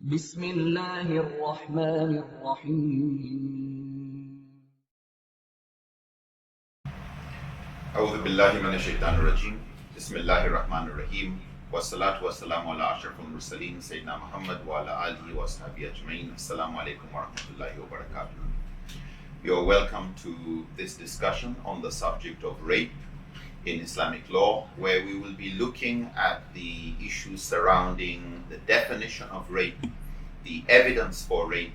بسم الله الرحمن الرحيم أعوذ بالله من الشيطان الرجيم بسم الله الرحمن الرحيم والصلاة والسلام على أشرف المرسلين سيدنا محمد وعلى آله وصحبه أجمعين. Assalamu alaikum wa rahmatullahi wa barakatuh. You're welcome to this discussion on the subject of rape in Islamic law, where we will be looking at the issues surrounding the definition of rape, the evidence for rape,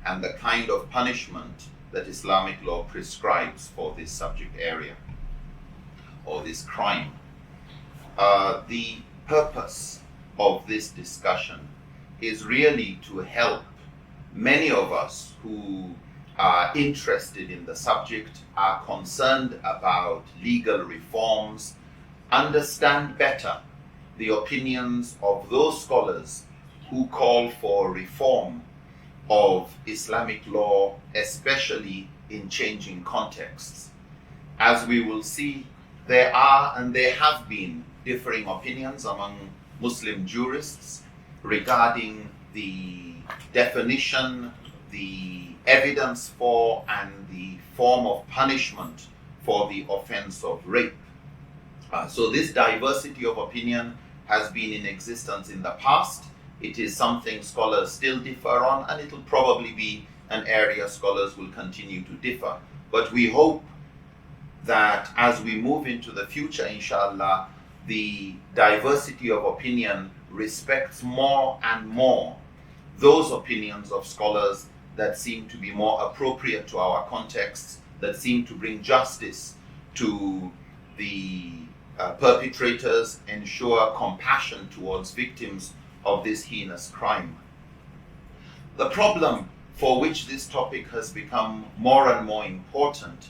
and the kind of punishment that Islamic law prescribes for this subject area or this crime. The purpose of this discussion is really to help many of us who are interested in the subject, are concerned about legal reforms, understand better the opinions of those scholars who call for reform of Islamic law, especially in changing contexts. As we will see, there are and there have been differing opinions among Muslim jurists regarding the definition, the evidence for, and the form of punishment for the offense of rape. So this diversity of opinion has been in existence in the past. It is something scholars still differ on, and it will probably be an area scholars will continue to differ. But we hope that as we move into the future, inshallah, the diversity of opinion respects more and more those opinions of scholars that seem to be more appropriate to our contexts, that seem to bring justice to the perpetrators, ensure compassion towards victims of this heinous crime. The problem for which this topic has become more and more important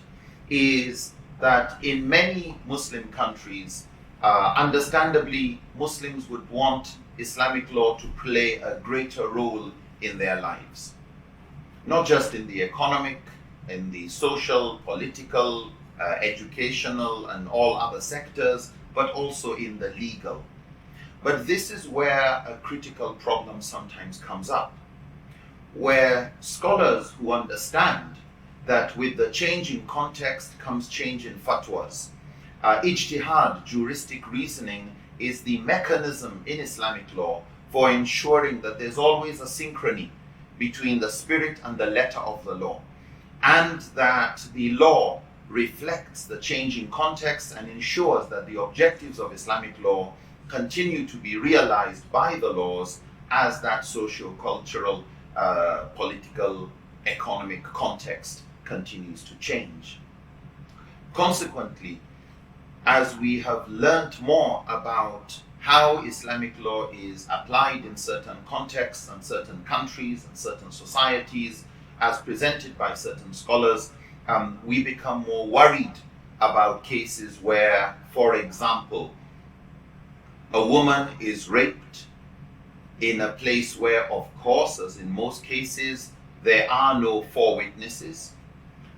is that in many Muslim countries, understandably, Muslims would want Islamic law to play a greater role in their lives. Not just in the economic, in the social, political, educational, and all other sectors, but also in the legal. But this is where a critical problem sometimes comes up, where scholars who understand that with the change in context comes change in fatwas. Ijtihad, juristic reasoning, is the mechanism in Islamic law for ensuring that there's always a synchrony between the spirit and the letter of the law, and that the law reflects the changing context and ensures that the objectives of Islamic law continue to be realized by the laws as that socio-cultural, political, economic context continues to change. Consequently, as we have learnt more about how Islamic law is applied in certain contexts and certain countries and certain societies, as presented by certain scholars, we become more worried about cases where, for example, a woman is raped in a place where, of course, as in most cases, there are no four witnesses.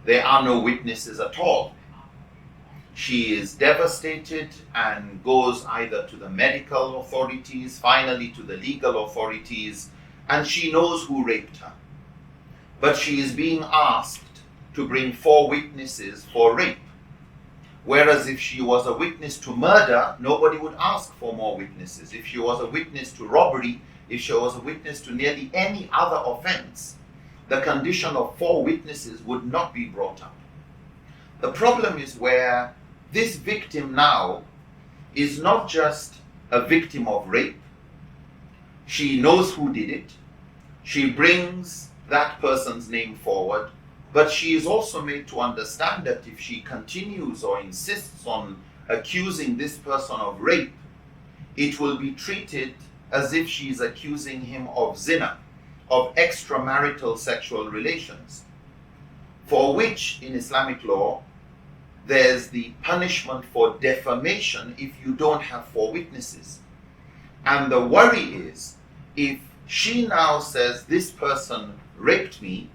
There are no witnesses at all. She is devastated and goes either to the medical authorities, finally to the legal authorities, and she knows who raped her. But she is being asked to bring four witnesses for rape. Whereas if she was a witness to murder, nobody would ask for more witnesses. If she was a witness to robbery, if she was a witness to nearly any other offense, the condition of four witnesses would not be brought up. The problem is where this victim now is not just a victim of rape. She knows who did it. She brings that person's name forward, but she is also made to understand that if she continues or insists on accusing this person of rape, it will be treated as if she is accusing him of zina, of extramarital sexual relations, for which in Islamic law there's the punishment for defamation if you don't have four witnesses. And the worry is, if she now says this person raped me,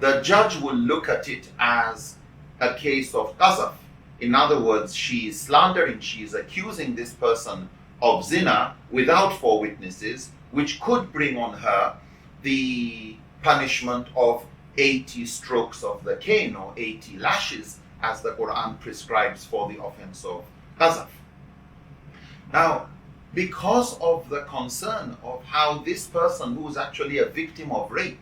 the judge will look at it as a case of qazaf. In other words, she is slandering, she is accusing this person of zina without four witnesses, which could bring on her the punishment of 80 strokes of the cane or 80 lashes as the Quran prescribes for the offense of qazaf. Now, because of the concern of how this person who is actually a victim of rape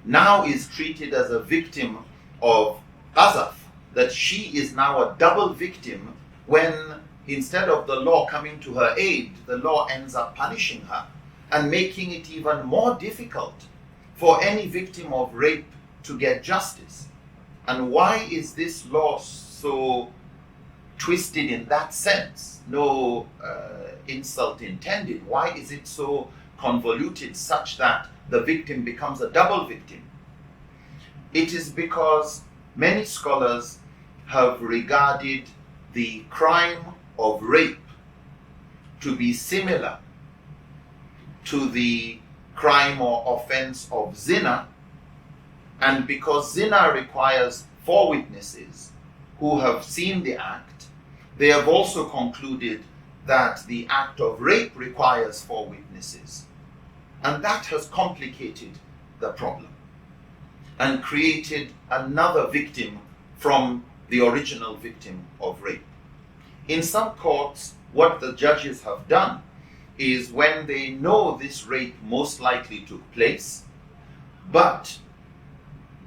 now is treated as a victim of qazaf, that she is now a double victim when instead of the law coming to her aid, the law ends up punishing her and making it even more difficult for any victim of rape to get justice. And why is this law so twisted in that sense? No insult intended. Why is it so convoluted such that the victim becomes a double victim? It is because many scholars have regarded the crime of rape to be similar to the crime or offense of zina, and because zina requires 4 witnesses who have seen the act, they have also concluded that the act of rape requires 4 witnesses. And that has complicated the problem and created another victim from the original victim of rape. In some courts, what the judges have done is when they know this rape most likely took place, but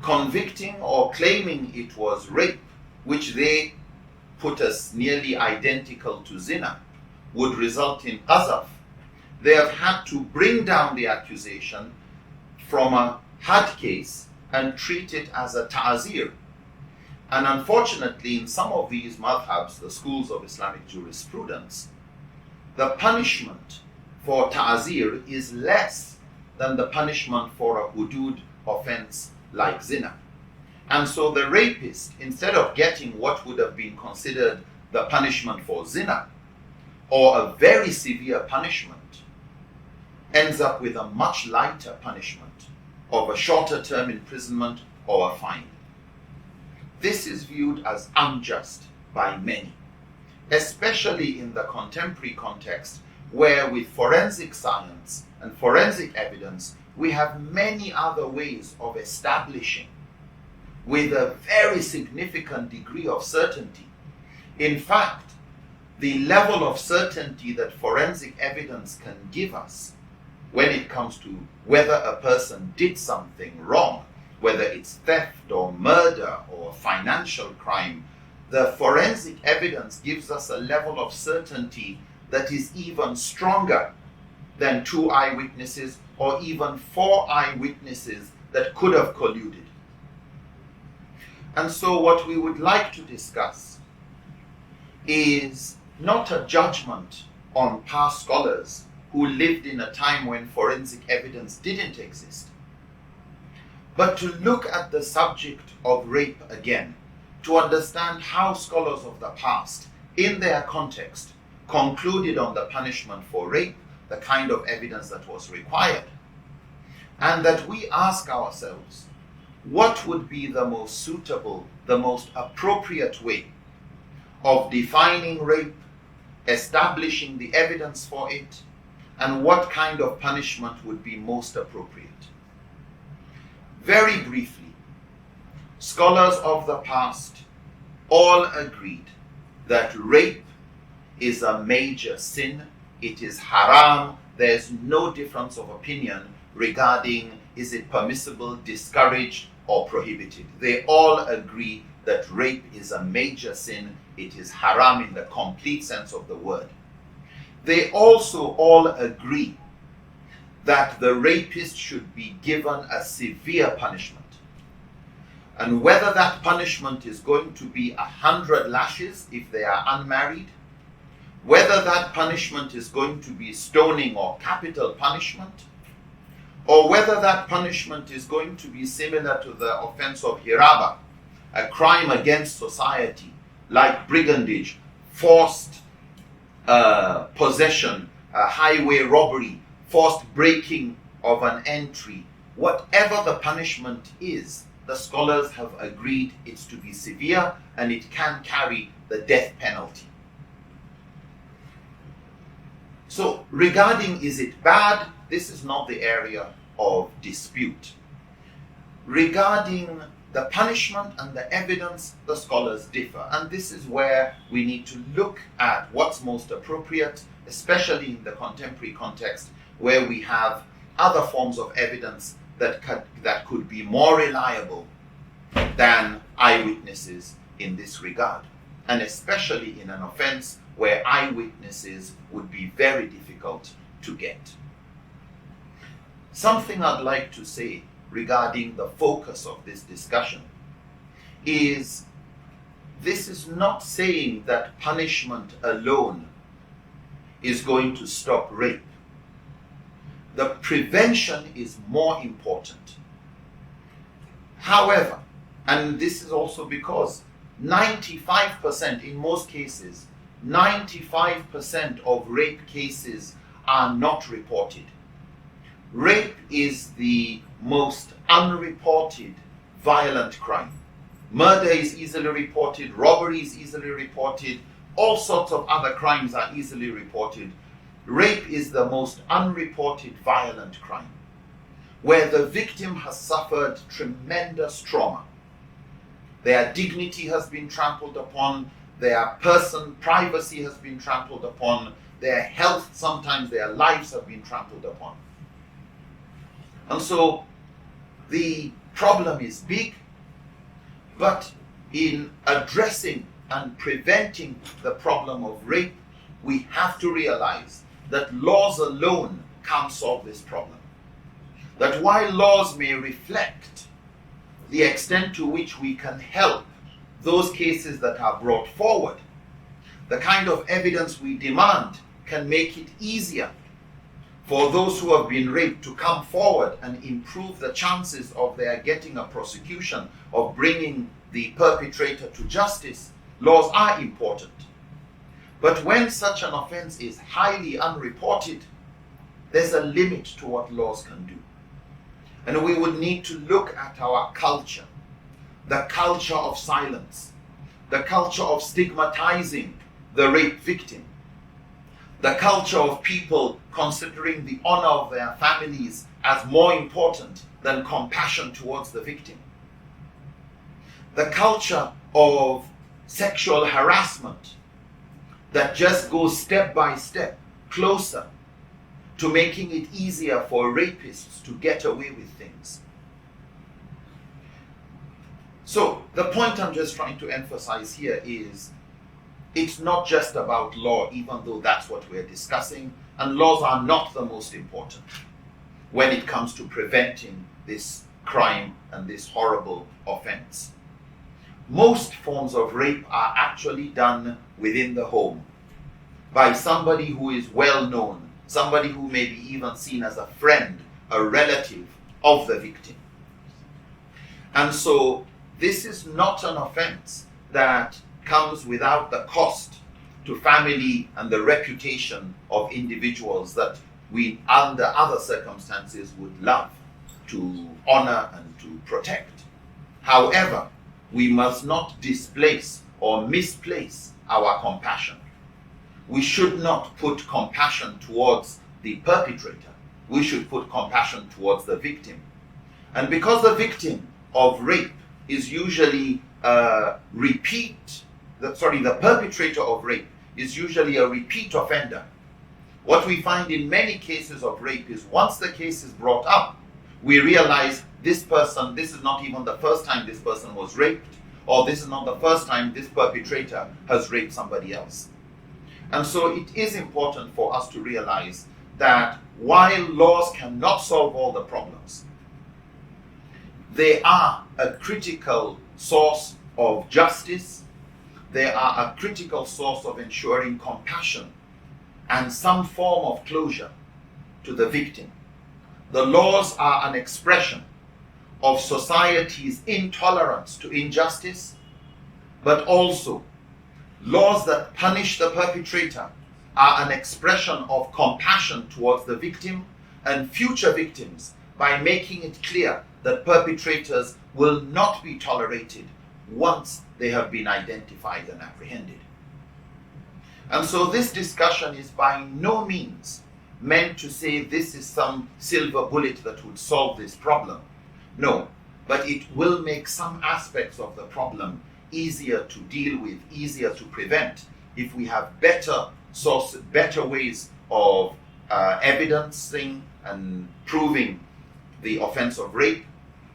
convicting or claiming it was rape, which they put as nearly identical to zina, would result in qazaf, they have had to bring down the accusation from a had case and treat it as a ta'zir. And unfortunately, in some of these madhabs, the schools of Islamic jurisprudence, the punishment for ta'zir is less than the punishment for a hudud offense like zina. And so the rapist, instead of getting what would have been considered the punishment for zina, or a very severe punishment, ends up with a much lighter punishment of a shorter term imprisonment or a fine. This is viewed as unjust by many, especially in the contemporary context where with forensic science and forensic evidence we have many other ways of establishing with a very significant degree of certainty. In fact, the level of certainty that forensic evidence can give us when it comes to whether a person did something wrong, whether it's theft or murder or financial crime, the forensic evidence gives us a level of certainty that is even stronger than 2 eyewitnesses or even 4 eyewitnesses that could have colluded. And so what we would like to discuss is not a judgment on past scholars who lived in a time when forensic evidence didn't exist, but to look at the subject of rape again, to understand how scholars of the past, in their context, concluded on the punishment for rape, the kind of evidence that was required, and that we ask ourselves, what would be the most suitable, the most appropriate way of defining rape, establishing the evidence for it, and what kind of punishment would be most appropriate. Very briefly, scholars of the past all agreed that rape is a major sin. It is haram. There's no difference of opinion regarding is it permissible, discouraged, or prohibited. They all agree that rape is a major sin. It is haram in the complete sense of the word. They also all agree that the rapist should be given a severe punishment. And whether that punishment is going to be 100 lashes if they are unmarried, whether that punishment is going to be stoning or capital punishment, or whether that punishment is going to be similar to the offense of hiraba, a crime against society, like brigandage, forced possession, highway robbery, forced breaking of an entry, whatever the punishment is, the scholars have agreed it's to be severe and it can carry the death penalty. So regarding is it bad, this is not the area of dispute. Regarding the punishment and the evidence, the scholars differ. And this is where we need to look at what's most appropriate, especially in the contemporary context, where we have other forms of evidence that could be more reliable than eyewitnesses in this regard. And especially in an offense where eyewitnesses would be very difficult to get. Something I'd like to say regarding the focus of this discussion is this is not saying that punishment alone is going to stop rape. The prevention is more important. However, and this is also because 95%, in most cases, 95% of rape cases are not reported. Rape is the most unreported violent crime. Murder is easily reported, robbery is easily reported, all sorts of other crimes are easily reported. Rape is the most unreported violent crime, where the victim has suffered tremendous trauma. Their dignity has been trampled upon, their privacy has been trampled upon, their health, sometimes their lives have been trampled upon. And so the problem is big, but in addressing and preventing the problem of rape, we have to realize that laws alone can't solve this problem. That while laws may reflect the extent to which we can help those cases that are brought forward, the kind of evidence we demand can make it easier for those who have been raped to come forward and improve the chances of their getting a prosecution, of bringing the perpetrator to justice. Laws are important. But when such an offense is highly unreported, there's a limit to what laws can do. And we would need to look at our culture, the culture of silence, the culture of stigmatizing the rape victim, the culture of people considering the honor of their families as more important than compassion towards the victim, the culture of sexual harassment that just goes step by step closer to making it easier for rapists to get away with things. So the point I'm just trying to emphasize here is it's not just about law, even though that's what we're discussing, and laws are not the most important when it comes to preventing this crime and this horrible offense. Most forms of rape are actually done within the home by somebody who is well known, somebody who may be even seen as a friend, a relative of the victim. And so this is not an offense that comes without the cost to family and the reputation of individuals that we, under other circumstances, would love to honor and to protect. However, we must not displace or misplace our compassion. We should not put compassion towards the perpetrator. We should put compassion towards the victim. And because the victim of rape is usually the perpetrator of rape is usually a repeat offender. What we find in many cases of rape is once the case is brought up, we realize this is not even the first time this person was raped, or this is not the first time this perpetrator has raped somebody else. And so it is important for us to realize that while laws cannot solve all the problems, they are a critical source of justice. They are a critical source of ensuring compassion and some form of closure to the victim. The laws are an expression of society's intolerance to injustice, but also laws that punish the perpetrator are an expression of compassion towards the victim and future victims by making it clear that perpetrators will not be tolerated once they have been identified and apprehended. And so this discussion is by no means meant to say this is some silver bullet that would solve this problem. No, but it will make some aspects of the problem easier to deal with, easier to prevent, if we have better sources, better ways of evidencing and proving the offense of rape,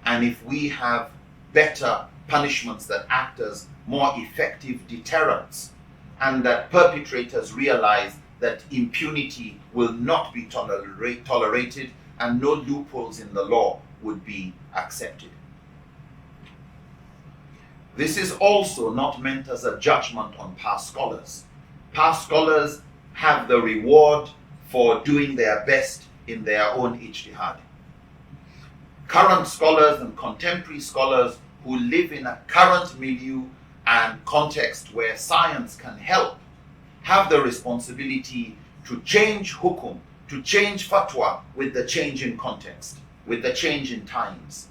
and if we have better punishments that act as more effective deterrents, and that perpetrators realize that impunity will not be tolerated and no loopholes in the law would be accepted. This is also not meant as a judgment on past scholars. Past scholars have the reward for doing their best in their own ijtihad. Current scholars and contemporary scholars who live in a current milieu and context where science can help have the responsibility to change hukum, to change fatwa with the change in context, with the change in times.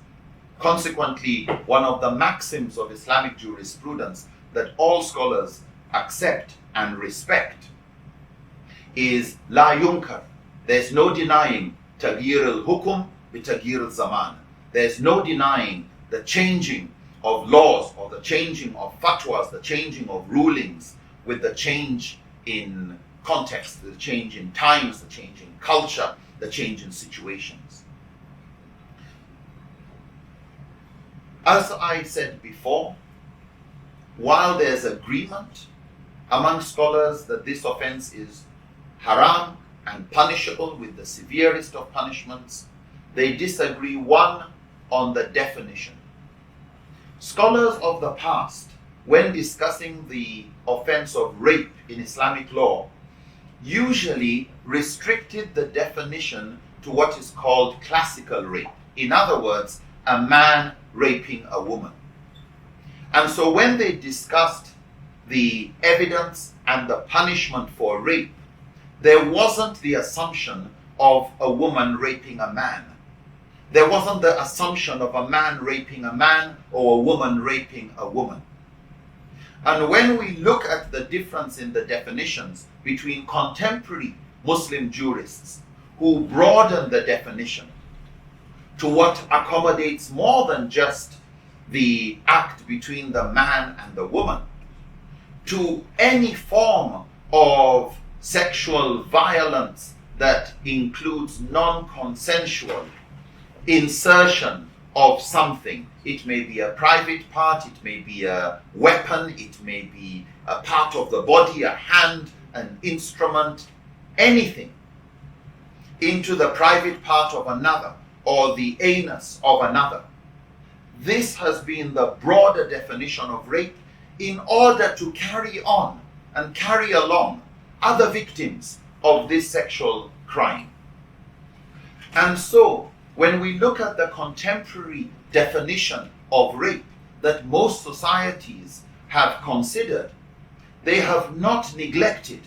Consequently, one of the maxims of Islamic jurisprudence that all scholars accept and respect is la yunkar. There's no denying taghyir al-hukum bi taghyir al-zaman. There's no denying the changing of laws or the changing of fatwas, the changing of rulings with the change in context, the change in times, the change in culture, the change in situations. As I said before, while there's agreement among scholars that this offense is haram and punishable with the severest of punishments, they disagree, one, on the definition. Scholars of the past, when discussing the offense of rape in Islamic law, usually restricted the definition to what is called classical rape. In other words, a man raping a woman. And so when they discussed the evidence and the punishment for rape, there wasn't the assumption of a woman raping a man. There wasn't the assumption of a man raping a man or a woman raping a woman. And when we look at the difference in the definitions between contemporary Muslim jurists who broaden the definition to what accommodates more than just the act between the man and the woman, to any form of sexual violence that includes non-consensual insertion of something. It may be a private part, it may be a weapon, it may be a part of the body, a hand, an instrument, anything into the private part of another or the anus of another. This has been the broader definition of rape in order to carry on and carry along other victims of this sexual crime. And so, when we look at the contemporary definition of rape that most societies have considered, they have not neglected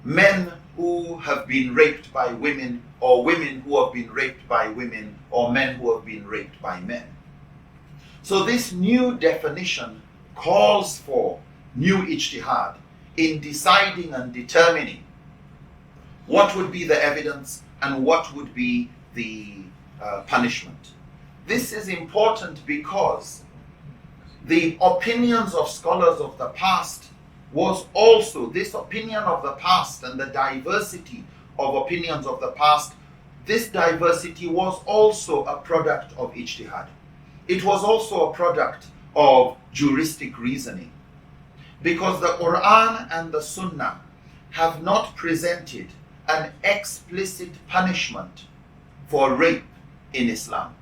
men who have been raped by women, or women who have been raped by women, or men who have been raped by men. So this new definition calls for new ijtihad in deciding and determining what would be the evidence and what would be the punishment. This is important because the opinions of scholars of the past was also, this opinion of the past and the diversity of opinions of the past, this diversity was also a product of ijtihad. It was also a product of juristic reasoning, because the Quran and the Sunnah have not presented an explicit punishment for rape in Islam.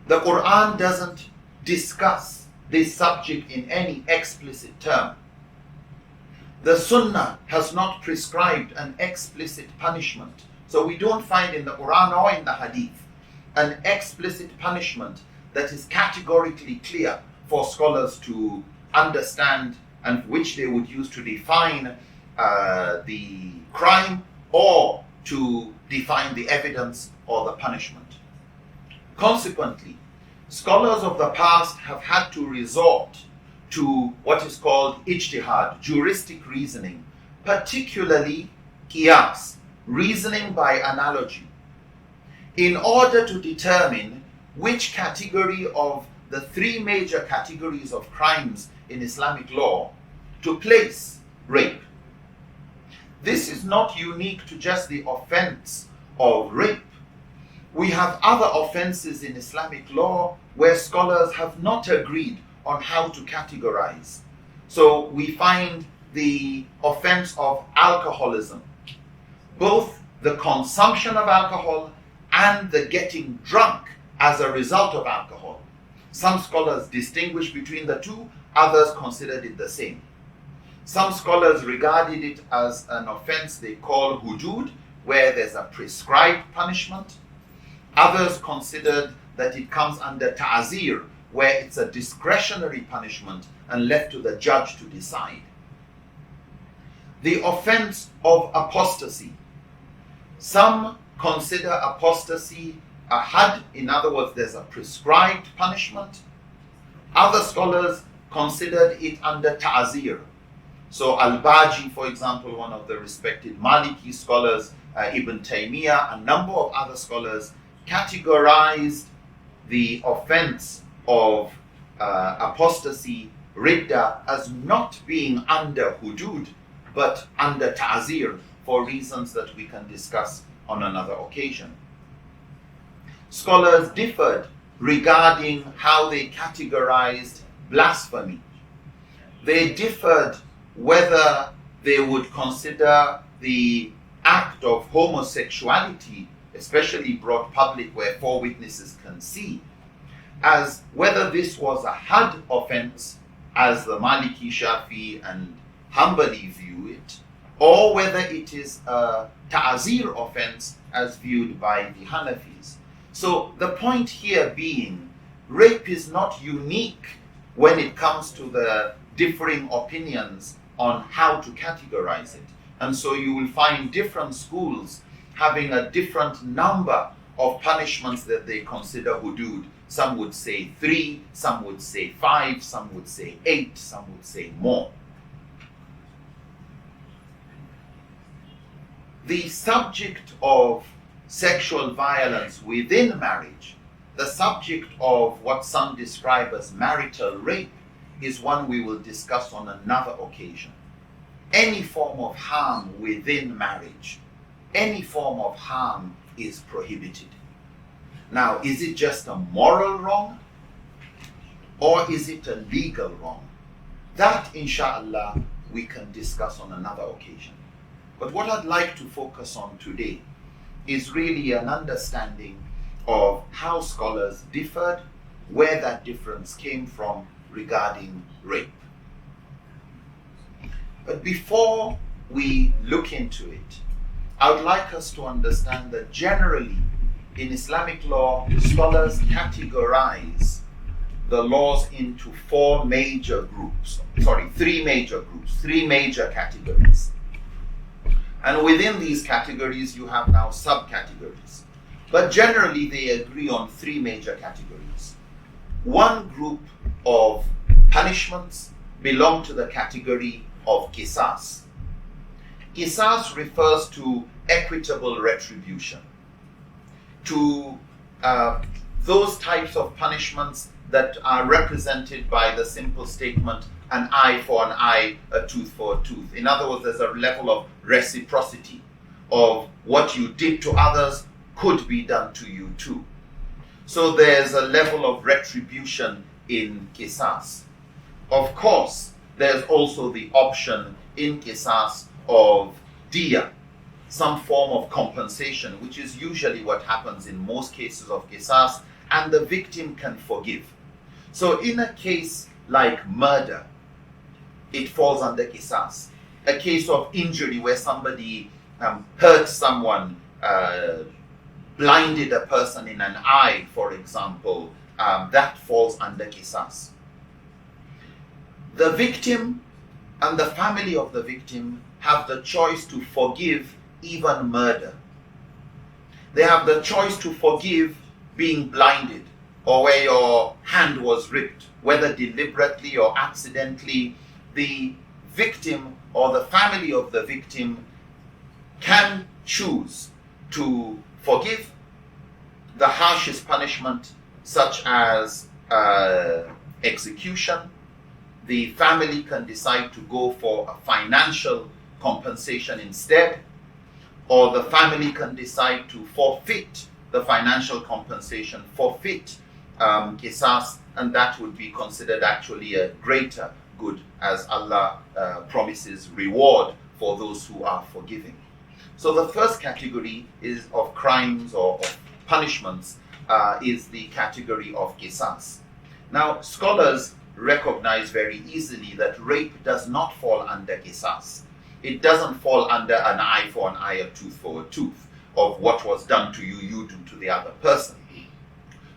The Quran doesn't discuss this subject in any explicit term. The Sunnah has not prescribed an explicit punishment. So we don't find in the Quran or in the Hadith an explicit punishment that is categorically clear for scholars to understand and which they would use to define the crime or to define the evidence or the punishment. Consequently, scholars of the past have had to resort to what is called ijtihad, juristic reasoning, particularly qiyas, reasoning by analogy, in order to determine which category of the three major categories of crimes in Islamic law to place rape. This is not unique to just the offense of rape. We have other offenses in Islamic law where scholars have not agreed on how to categorize. So we find the offense of alcoholism, both the consumption of alcohol and the getting drunk as a result of alcohol. Some scholars distinguish between the two, others considered it the same. Some scholars regarded it as an offense they call hudud, where there's a prescribed punishment. Others considered that it comes under ta'zir, where it's a discretionary punishment and left to the judge to decide. The offense of apostasy. Some consider apostasy a had, in other words, there's a prescribed punishment. Other scholars considered it under ta'zir. So Al-Baji, for example, one of the respected Maliki scholars, Ibn Taymiyyah, a number of other scholars categorized the offense of apostasy, ridda, as not being under hudud, but under ta'zir, for reasons that we can discuss on another occasion. Scholars differed regarding how they categorized blasphemy. They differed whether they would consider the act of homosexuality, especially brought public where four witnesses can see, as whether this was a had offense, as the Maliki, Shafi and Hanbali view it, or whether it is a ta'zir offense as viewed by the Hanafis. So the point here being, rape is not unique when it comes to the differing opinions on how to categorize it. And so you will find different schools having a different number of punishments that they consider hudud. Some would say 3, some would say 5, some would say 8, some would say more. The subject of sexual violence within marriage, the subject of what some describe as marital rape, is one we will discuss on another occasion. Any form of harm within marriage, any form of harm is prohibited. Now, is it just a moral wrong or is it a legal wrong? That, inshallah, we can discuss on another occasion. But what I'd like to focus on today is really an understanding of how scholars differed, where that difference came from regarding rape. But before we look into it, I would like us to understand that generally in Islamic law, scholars categorize the laws into three major groups, three major categories. And within these categories, you have now subcategories. But generally, they agree on three major categories. One group of punishments belong to the category of qisas. Qisas refers to equitable retribution, to those types of punishments that are represented by the simple statement, an eye for an eye, a tooth for a tooth. In other words, there's a level of reciprocity of what you did to others could be done to you too. So there's a level of retribution in qisas. Of course, there's also the option in qisas of diya, some form of compensation, which is usually what happens in most cases of qisas, and the victim can forgive. So in a case like murder, it falls under qisas. A case of injury where somebody hurt someone, blinded a person in an eye, for example, that falls under qisas. The victim and the family of the victim have the choice to forgive even murder. They have the choice to forgive being blinded, or where your hand was ripped, whether deliberately or accidentally. The victim or the family of the victim can choose to forgive the harshest punishment, such as execution, the family can decide to go for a financial compensation instead, or the family can decide to forfeit the financial compensation, forfeit qisas, and that would be considered actually a greater good, as Allah promises reward for those who are forgiving. So the first category is of crimes or of punishments is the category of qisas. Now, scholars recognize very easily that rape does not fall under qisas. It doesn't fall under an eye for an eye, a tooth for a tooth, of what was done to you, you do to the other person.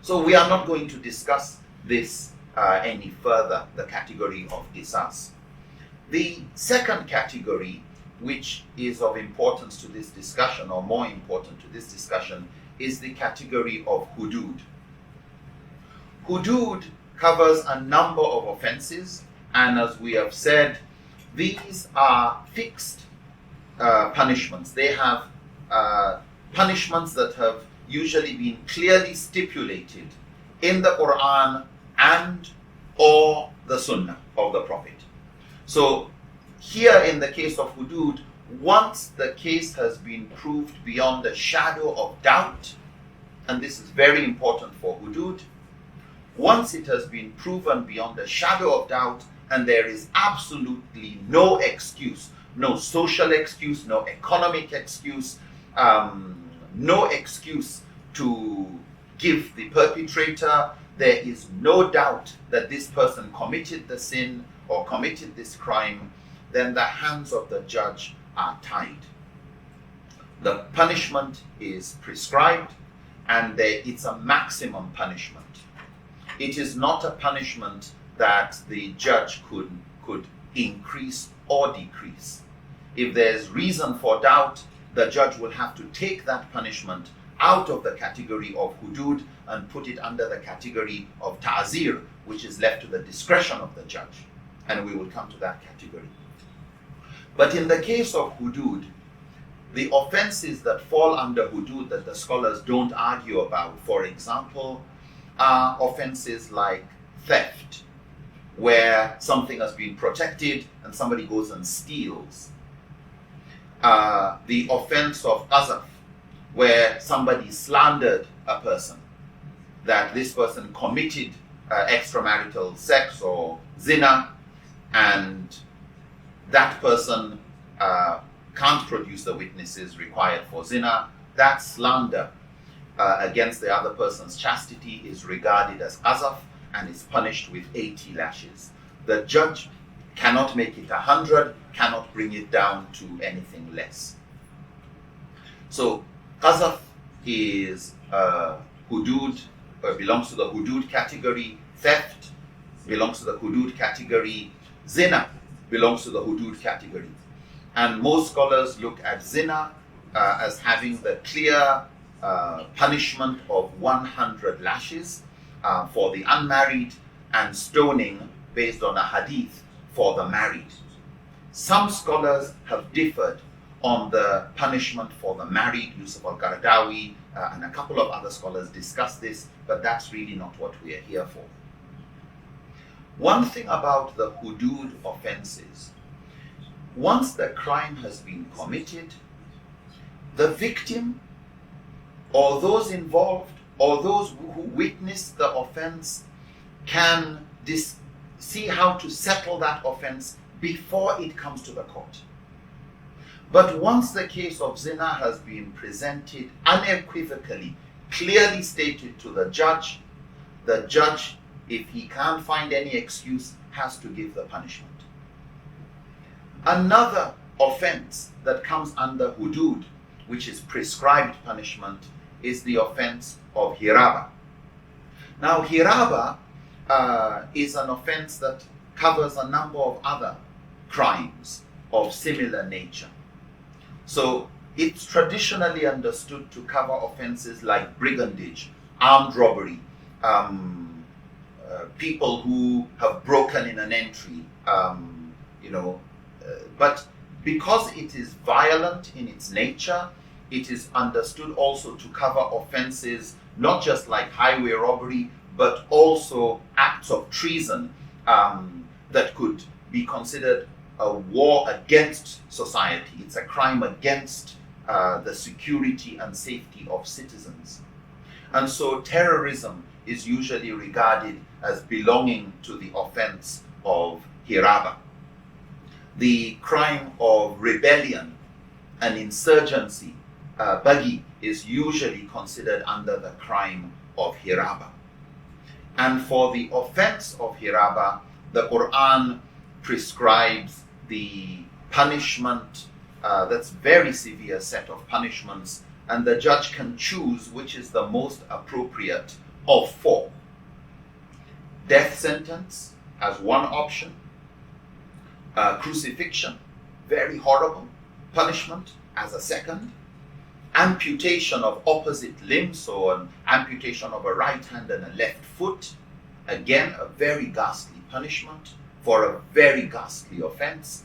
So we are not going to discuss this any further, the category of qisas. The second category, which is of importance to this discussion, or more important to this discussion, is the category of hudud. Hudud covers a number of offenses, and as we have said, these are fixed punishments. They have punishments that have usually been clearly stipulated in the Quran and or the Sunnah of the Prophet. So here in the case of hudud, once the case has been proved beyond a shadow of doubt, and this is very important for hudud, once it has been proven beyond a shadow of doubt and there is absolutely no excuse, no social excuse, no economic excuse, no excuse to give the perpetrator, there is no doubt that this person committed the sin or committed this crime, then the hands of the judge are tied. The punishment is prescribed, and it's a maximum punishment. It is not a punishment that the judge could increase or decrease. If there's reason for doubt, the judge will have to take that punishment out of the category of hudud and put it under the category of ta'zir, which is left to the discretion of the judge. And we will come to that category. But in the case of hudud, the offenses that fall under hudud that the scholars don't argue about, for example, are offenses like theft, where something has been protected and somebody goes and steals. The offense of qazaf, where somebody slandered a person, that this person committed extramarital sex or zina, and that person can't produce the witnesses required for zina. That slander against the other person's chastity is regarded as qazaf and is punished with 80 lashes. The judge cannot make it 100, cannot bring it down to anything less. So qazaf is hudud, belongs to the hudud category. Theft belongs to the hudud category. Zina belongs to the hudud category. And most scholars look at zina as having the clear punishment of 100 lashes for the unmarried, and stoning based on a hadith for the married. Some scholars have differed on the punishment for the married. Yusuf al-Qaradawi and a couple of other scholars discuss this, but that's really not what we are here for. One thing about the hudud offenses, once the crime has been committed, the victim or those involved or those who witnessed the offense can see how to settle that offense before it comes to the court. But once the case of zina has been presented unequivocally, clearly stated to the judge, if he can't find any excuse, has to give the punishment. Another offense that comes under hudud, which is prescribed punishment, is the offense of hiraba. Now, hiraba is an offense that covers a number of other crimes of similar nature. So it's traditionally understood to cover offenses like brigandage, armed robbery, people who have broken in an entry, but because it is violent in its nature, it is understood also to cover offenses not just like highway robbery, but also acts of treason that could be considered a war against society. It's a crime against the security and safety of citizens. And so terrorism is usually regarded as belonging to the offense of hiraba. The crime of rebellion and insurgency, baghi, is usually considered under the crime of hiraba. And for the offense of hiraba, the Quran prescribes the punishment, that's very severe set of punishments, and the judge can choose which is the most appropriate of four. Death sentence as one option, crucifixion, very horrible punishment, as a second, amputation of opposite limbs, so an amputation of a right hand and a left foot, again a very ghastly punishment for a very ghastly offense,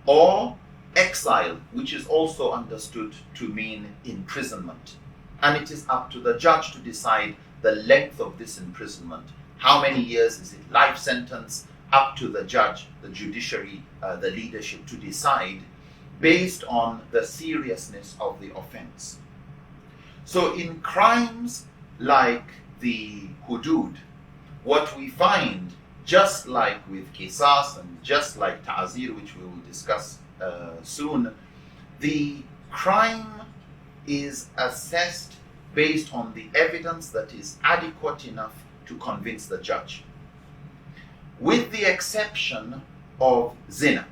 or exile, which is also understood to mean imprisonment. And it is up to the judge to decide the length of this imprisonment. How many years? Is it life sentence? Up to the judge, the judiciary, the leadership to decide based on the seriousness of the offense. So in crimes like the hudud, what we find, just like with qisas and just like ta'zir, which we will discuss soon, the crime is assessed based on the evidence that is adequate enough to convince the judge, with the exception of zina.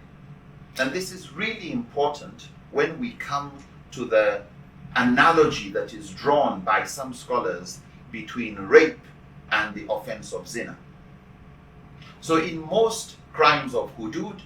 And this is really important when we come to the analogy that is drawn by some scholars between rape and the offense of zina. So in most crimes of hudud,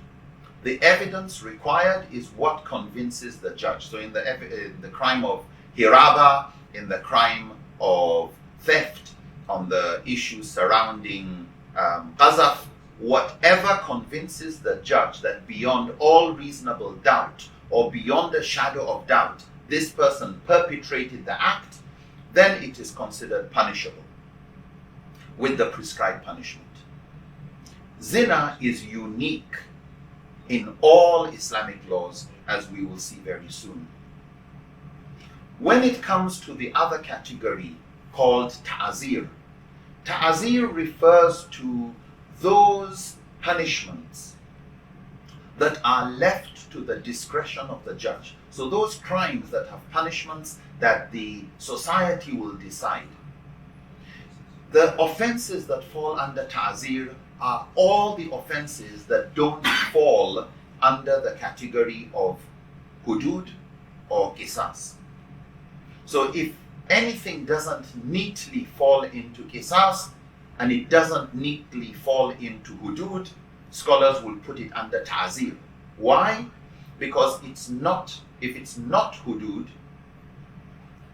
the evidence required is what convinces the judge. So in the crime of hiraba, in the crime of theft, on the issues surrounding qazaf, whatever convinces the judge that beyond all reasonable doubt or beyond a shadow of doubt this person perpetrated the act, then it is considered punishable with the prescribed punishment. Zina is unique in all Islamic laws, as we will see very soon. When it comes to the other category called ta'zir, ta'zir refers to those punishments that are left to the discretion of the judge. So those crimes that have punishments that the society will decide. The offenses that fall under ta'zir are all the offenses that don't fall under the category of hudud or qisas. So if anything doesn't neatly fall into qisas and it doesn't neatly fall into hudud, scholars will put it under ta'zir. Why? Because if it's not hudud,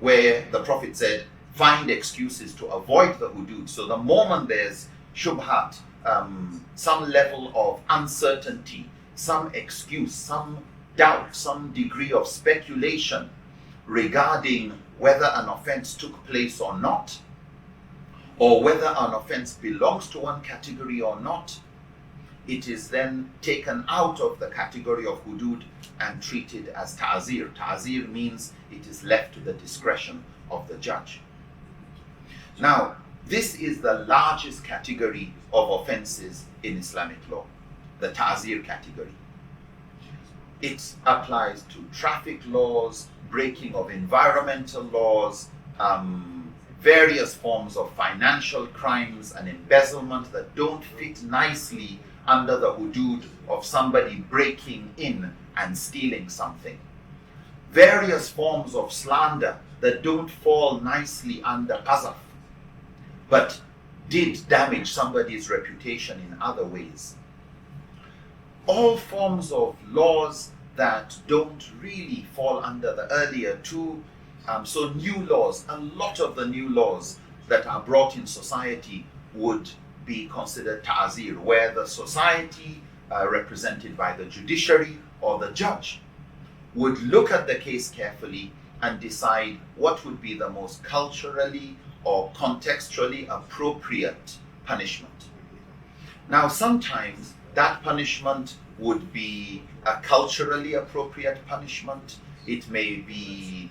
where the Prophet said, find excuses to avoid the hudud. So the moment there's shubhat, some level of uncertainty, some excuse, some doubt, some degree of speculation regarding whether an offense took place or not, or whether an offense belongs to one category or not, it is then taken out of the category of hudud and treated as ta'zir. Ta'zir means it is left to the discretion of the judge. Now, this is the largest category of offenses in Islamic law, the ta'zir category. It applies to traffic laws, breaking of environmental laws, various forms of financial crimes and embezzlement that don't fit nicely under the hudud of somebody breaking in and stealing something. Various forms of slander that don't fall nicely under qazaf, but did damage somebody's reputation in other ways. All forms of laws that don't really fall under the earlier two. So new laws, a lot of the new laws that are brought in society would be considered ta'zir, where the society, represented by the judiciary or the judge, would look at the case carefully and decide what would be the most culturally or contextually appropriate punishment. Now, sometimes that punishment would be a culturally appropriate punishment. It may be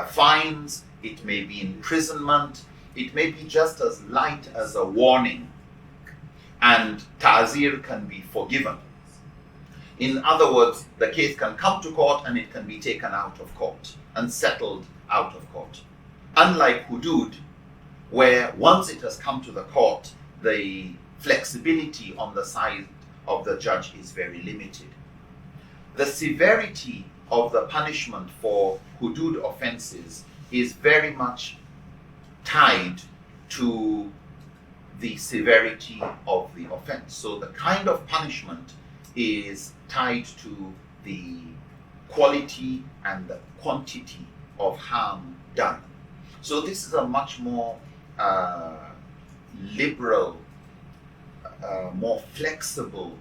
fines, it may be imprisonment, it may be just as light as a warning, and ta'zir can be forgiven. In other words, the case can come to court and it can be taken out of court and settled out of court. Unlike hudud, where once it has come to the court, the flexibility on the side of the judge is very limited. The severity of the punishment for hudud offenses is very much tied to the severity of the offense. So the kind of punishment is tied to the quality and the quantity of harm done. So this is a much more liberal, more flexible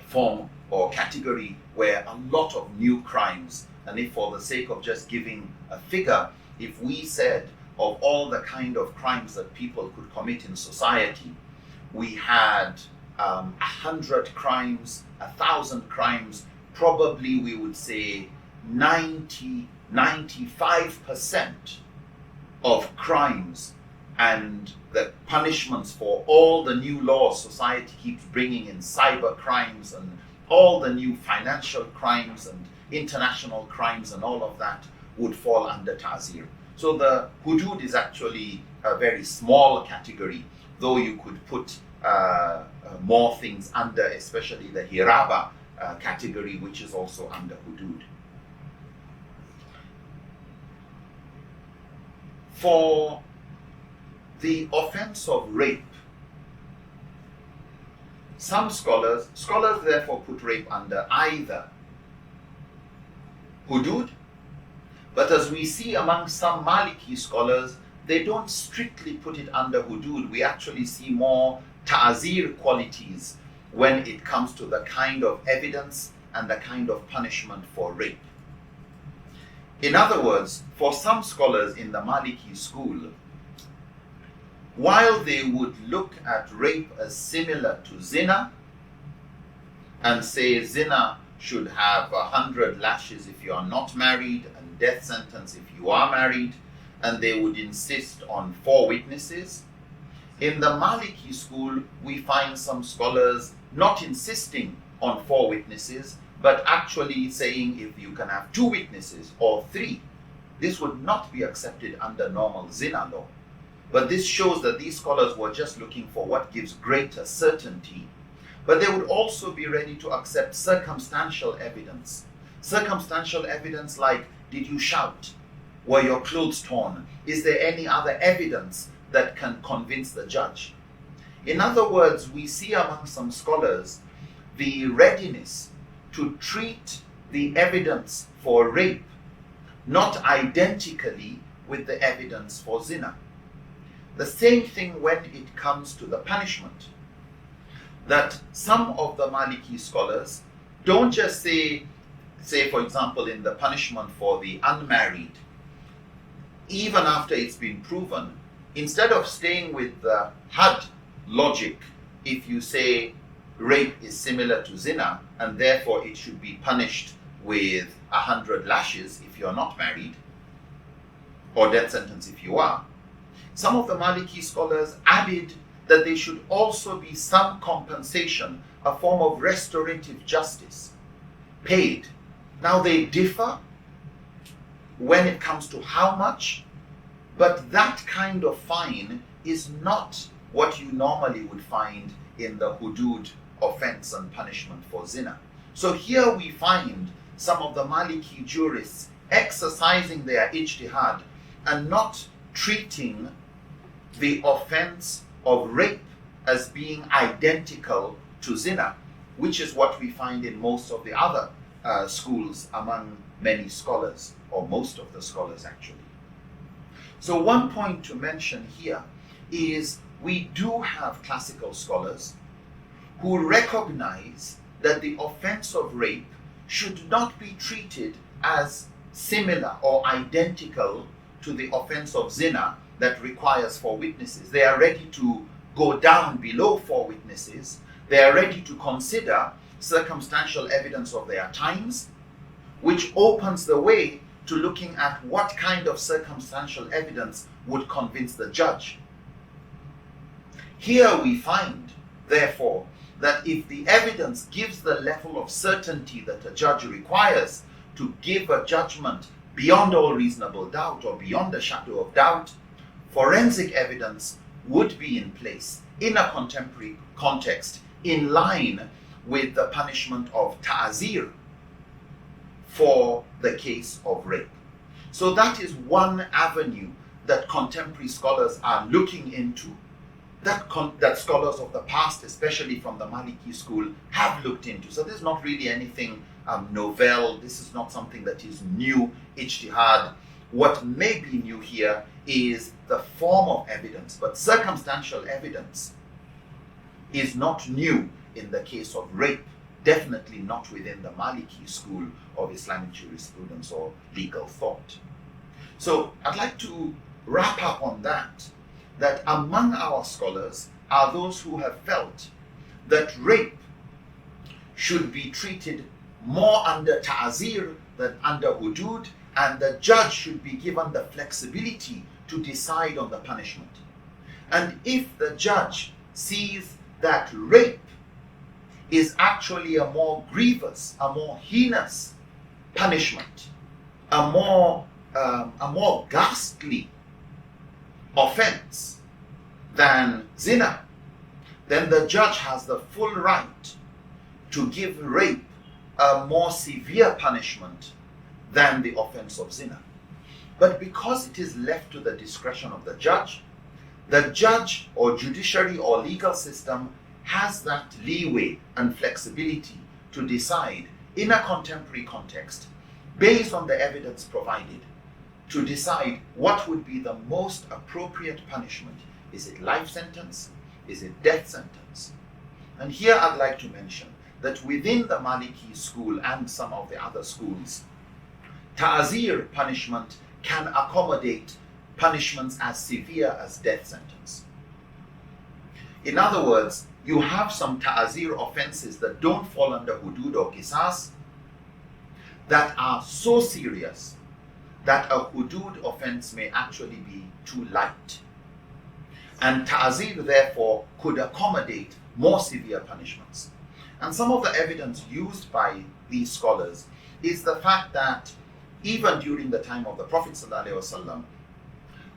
form or category where a lot of new crimes, and if for the sake of just giving a figure, if we said of all the kind of crimes that people could commit in society, we had 100 crimes, 1,000 crimes, probably we would say 95% of crimes and the punishments for all the new laws society keeps bringing in, cyber crimes and all the new financial crimes and international crimes and all of that, would fall under ta'zir. So the hudud is actually a very small category, though you could put more things under, especially the hiraba category, which is also under hudud. For the offense of rape, some scholars therefore put rape under either hudud, but as we see among some Maliki scholars, they don't strictly put it under hudud. We actually see more ta'zir qualities when it comes to the kind of evidence and the kind of punishment for rape. In other words, for some scholars in the Maliki school, while they would look at rape as similar to zina and say zina should have 100 lashes if you are not married and death sentence if you are married, and they would insist on 4 witnesses, in the Maliki school we find some scholars not insisting on 4 witnesses, but actually saying if you can have 2 witnesses or 3, this would not be accepted under normal zina law. But this shows that these scholars were just looking for what gives greater certainty. But they would also be ready to accept circumstantial evidence. Circumstantial evidence like, did you shout? Were your clothes torn? Is there any other evidence that can convince the judge? In other words, we see among some scholars the readiness to treat the evidence for rape not identically with the evidence for zina. The same thing when it comes to the punishment. That some of the Maliki scholars don't just say for example in the punishment for the unmarried, even after it's been proven, instead of staying with the had logic, if you say rape is similar to zina and therefore it should be punished with 100 lashes if you're not married, or death sentence if you are, some of the Maliki scholars added that there should also be some compensation, a form of restorative justice, paid. Now they differ when it comes to how much, but that kind of fine is not what you normally would find in the hudud offense and punishment for zina. So here we find some of the Maliki jurists exercising their ijtihad and not treating the offense of rape as being identical to zina, which is what we find in most of the other schools among many scholars, or most of the scholars actually. So one point to mention here is we do have classical scholars who recognize that the offense of rape should not be treated as similar or identical to the offense of zina that requires 4 witnesses. They are ready to go down below 4 witnesses. They are ready to consider circumstantial evidence of their times, which opens the way to looking at what kind of circumstantial evidence would convince the judge. Here we find, therefore, that if the evidence gives the level of certainty that a judge requires to give a judgment beyond all reasonable doubt or beyond a shadow of doubt, forensic evidence would be in place in a contemporary context in line with the punishment of ta'zir for the case of rape. So that is one avenue that contemporary scholars are looking into, that scholars of the past, especially from the Maliki school, have looked into. So there's not really anything novel. This is not something that is new, ijtihad. What may be new here is the form of evidence, but circumstantial evidence is not new in the case of rape, definitely not within the Maliki school of Islamic jurisprudence or legal thought. So I'd like to wrap up on that among our scholars are those who have felt that rape should be treated more under ta'zir than under hudud, and the judge should be given the flexibility to decide on the punishment. And if the judge sees that rape is actually a more grievous, a more heinous punishment, a more ghastly offense than zina, then the judge has the full right to give rape a more severe punishment than the offense of zina. But because it is left to the discretion of the judge or judiciary or legal system has that leeway and flexibility to decide in a contemporary context, based on the evidence provided, to decide what would be the most appropriate punishment. Is it life sentence? Is it death sentence? And here I'd like to mention that within the Maliki school and some of the other schools, ta'zir punishment can accommodate punishments as severe as death sentence. In other words, you have some ta'zir offenses that don't fall under hudud or qisas that are so serious that a hudud offense may actually be too light. And ta'zir therefore could accommodate more severe punishments. And some of the evidence used by these scholars is the fact that even during the time of the Prophet ﷺ,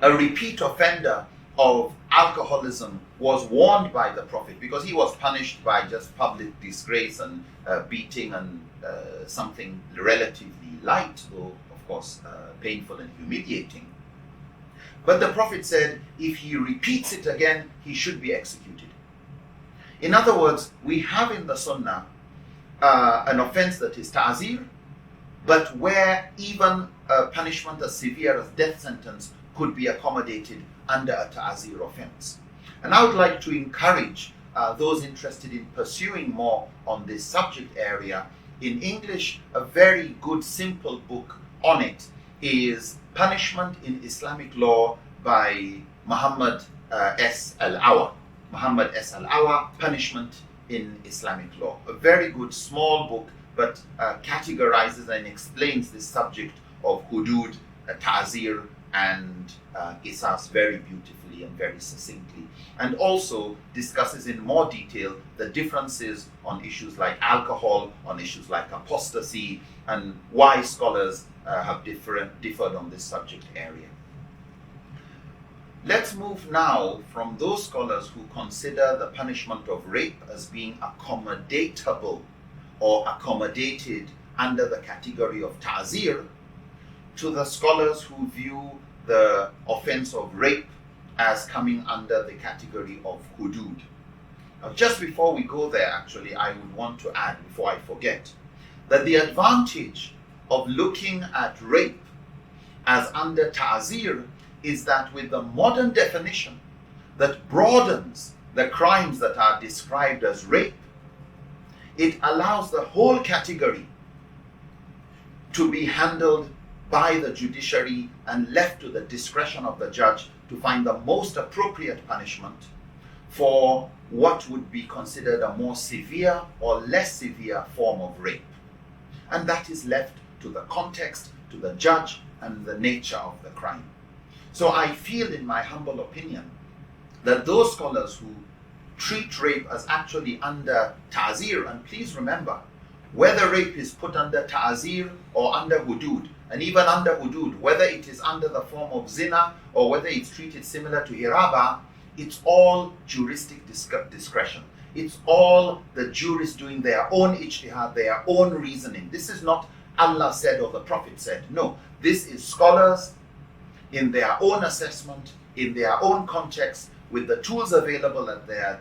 a repeat offender of alcoholism was warned by the Prophet, because he was punished by just public disgrace and beating and something relatively light, though of course painful and humiliating. But the Prophet said if he repeats it again, he should be executed. In other words, we have in the Sunnah an offense that is ta'zir, but where even a punishment as severe as death sentence could be accommodated under a ta'zir offense. And I would like to encourage those interested in pursuing more on this subject area. In English, a very good simple book on it is Punishment in Islamic Law by Muhammad S. Al-Awa. Muhammad S. Al-Awa, Punishment in Islamic Law. A very good small book, but categorizes and explains this subject of hudud, ta'zir, and qisas very beautifully and very succinctly, and also discusses in more detail the differences on issues like alcohol, on issues like apostasy, and why scholars have differed on this subject area. Let's move now from those scholars who consider the punishment of rape as being accommodatable or accommodated under the category of ta'zir, to the scholars who view the offense of rape as coming under the category of hudud. Now, just before we go there, actually, I would want to add, before I forget, that the advantage of looking at rape as under ta'zir is that with the modern definition that broadens the crimes that are described as rape, it allows the whole category to be handled by the judiciary and left to the discretion of the judge to find the most appropriate punishment for what would be considered a more severe or less severe form of rape. And that is left to the context, to the judge, and the nature of the crime. So I feel, in my humble opinion, that those scholars who treat rape as actually under ta'zir, and please remember, whether rape is put under ta'zir or under hudud, and even under hudud, whether it is under the form of zina or whether it's treated similar to hiraba, it's all juristic discretion. It's all the jurists doing their own ijtihad, their own reasoning. This is not Allah said or the Prophet said. No, this is scholars in their own assessment, in their own context, with the tools available at their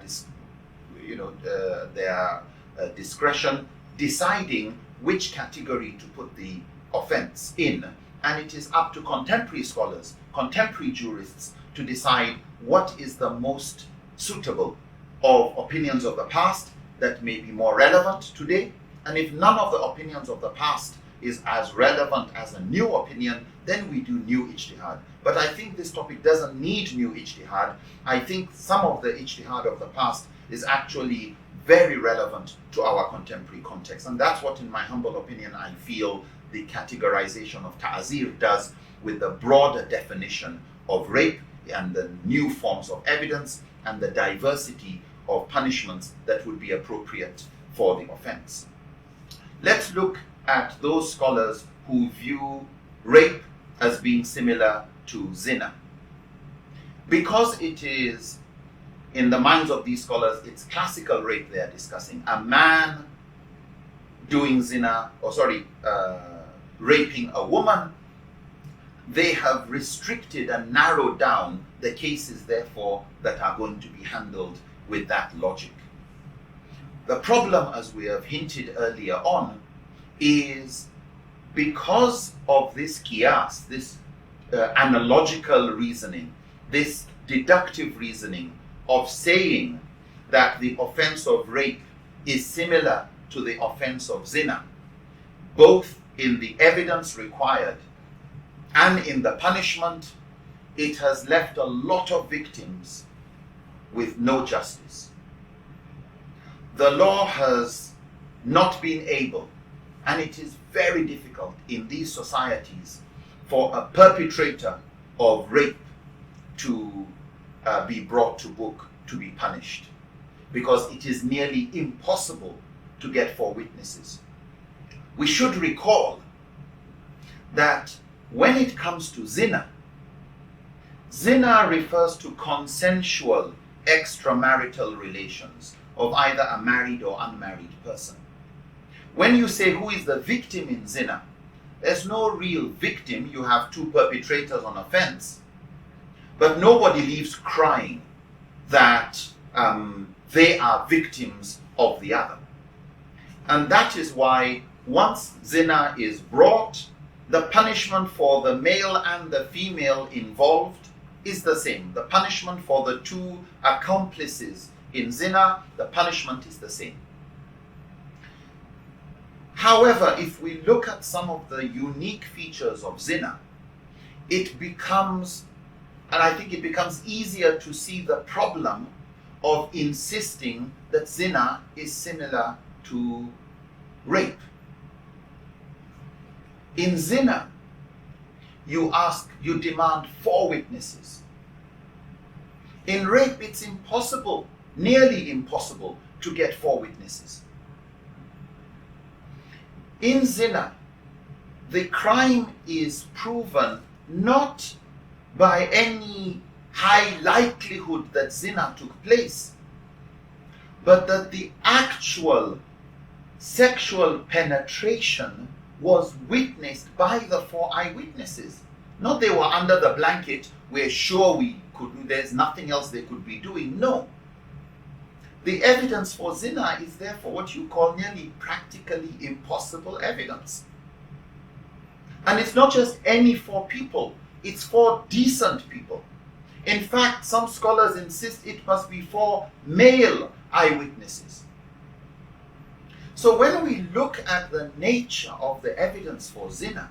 discretion, deciding which category to put the offense in. And it is up to contemporary scholars, contemporary jurists, to decide what is the most suitable of opinions of the past that may be more relevant today. And if none of the opinions of the past is as relevant as a new opinion, then we do new ijtihad. But I think this topic doesn't need new ijtihad. I think some of the ijtihad of the past is actually very relevant to our contemporary context. And that's what, in my humble opinion, I feel the categorization of ta'zir does with the broader definition of rape and the new forms of evidence and the diversity of punishments that would be appropriate for the offense. Let's look at those scholars who view rape as being similar to zina. Because it is, in the minds of these scholars, it's classical rape they are discussing. A man doing zina, raping a woman, they have restricted and narrowed down the cases, therefore, that are going to be handled with that logic. The problem, as we have hinted earlier on, is because of this qiyas, this analogical reasoning, this deductive reasoning of saying that the offense of rape is similar to the offense of zina, both in the evidence required and in the punishment, it has left a lot of victims with no justice. The law has not been able, and it is very difficult in these societies for a perpetrator of rape to be brought to book, to be punished, because it is nearly impossible to get 4 witnesses. We should recall that when it comes to zina, zina refers to consensual extramarital relations of either a married or unmarried person. When you say who is the victim in zina, there's no real victim. You have 2 perpetrators on offense, but nobody leaves crying that they are victims of the other. And that is why once zina is brought, the punishment for the male and the female involved is the same. The punishment for the 2 accomplices in zina, the punishment is the same. However, if we look at some of the unique features of zina, it becomes, and I think it becomes easier to see the problem of insisting that zina is similar to rape. In zina, you demand 4 witnesses. In rape, it's impossible, nearly impossible, to get 4 witnesses. In zina, the crime is proven not by any high likelihood that zina took place, but that the actual sexual penetration was witnessed by the 4 eyewitnesses. Not they were under the blanket, we're sure there's nothing else they could be doing. No. The evidence for zina is therefore what you call nearly practically impossible evidence. And it's not just any 4 people, it's 4 decent people. In fact, some scholars insist it must be 4 male eyewitnesses. So when we look at the nature of the evidence for zina,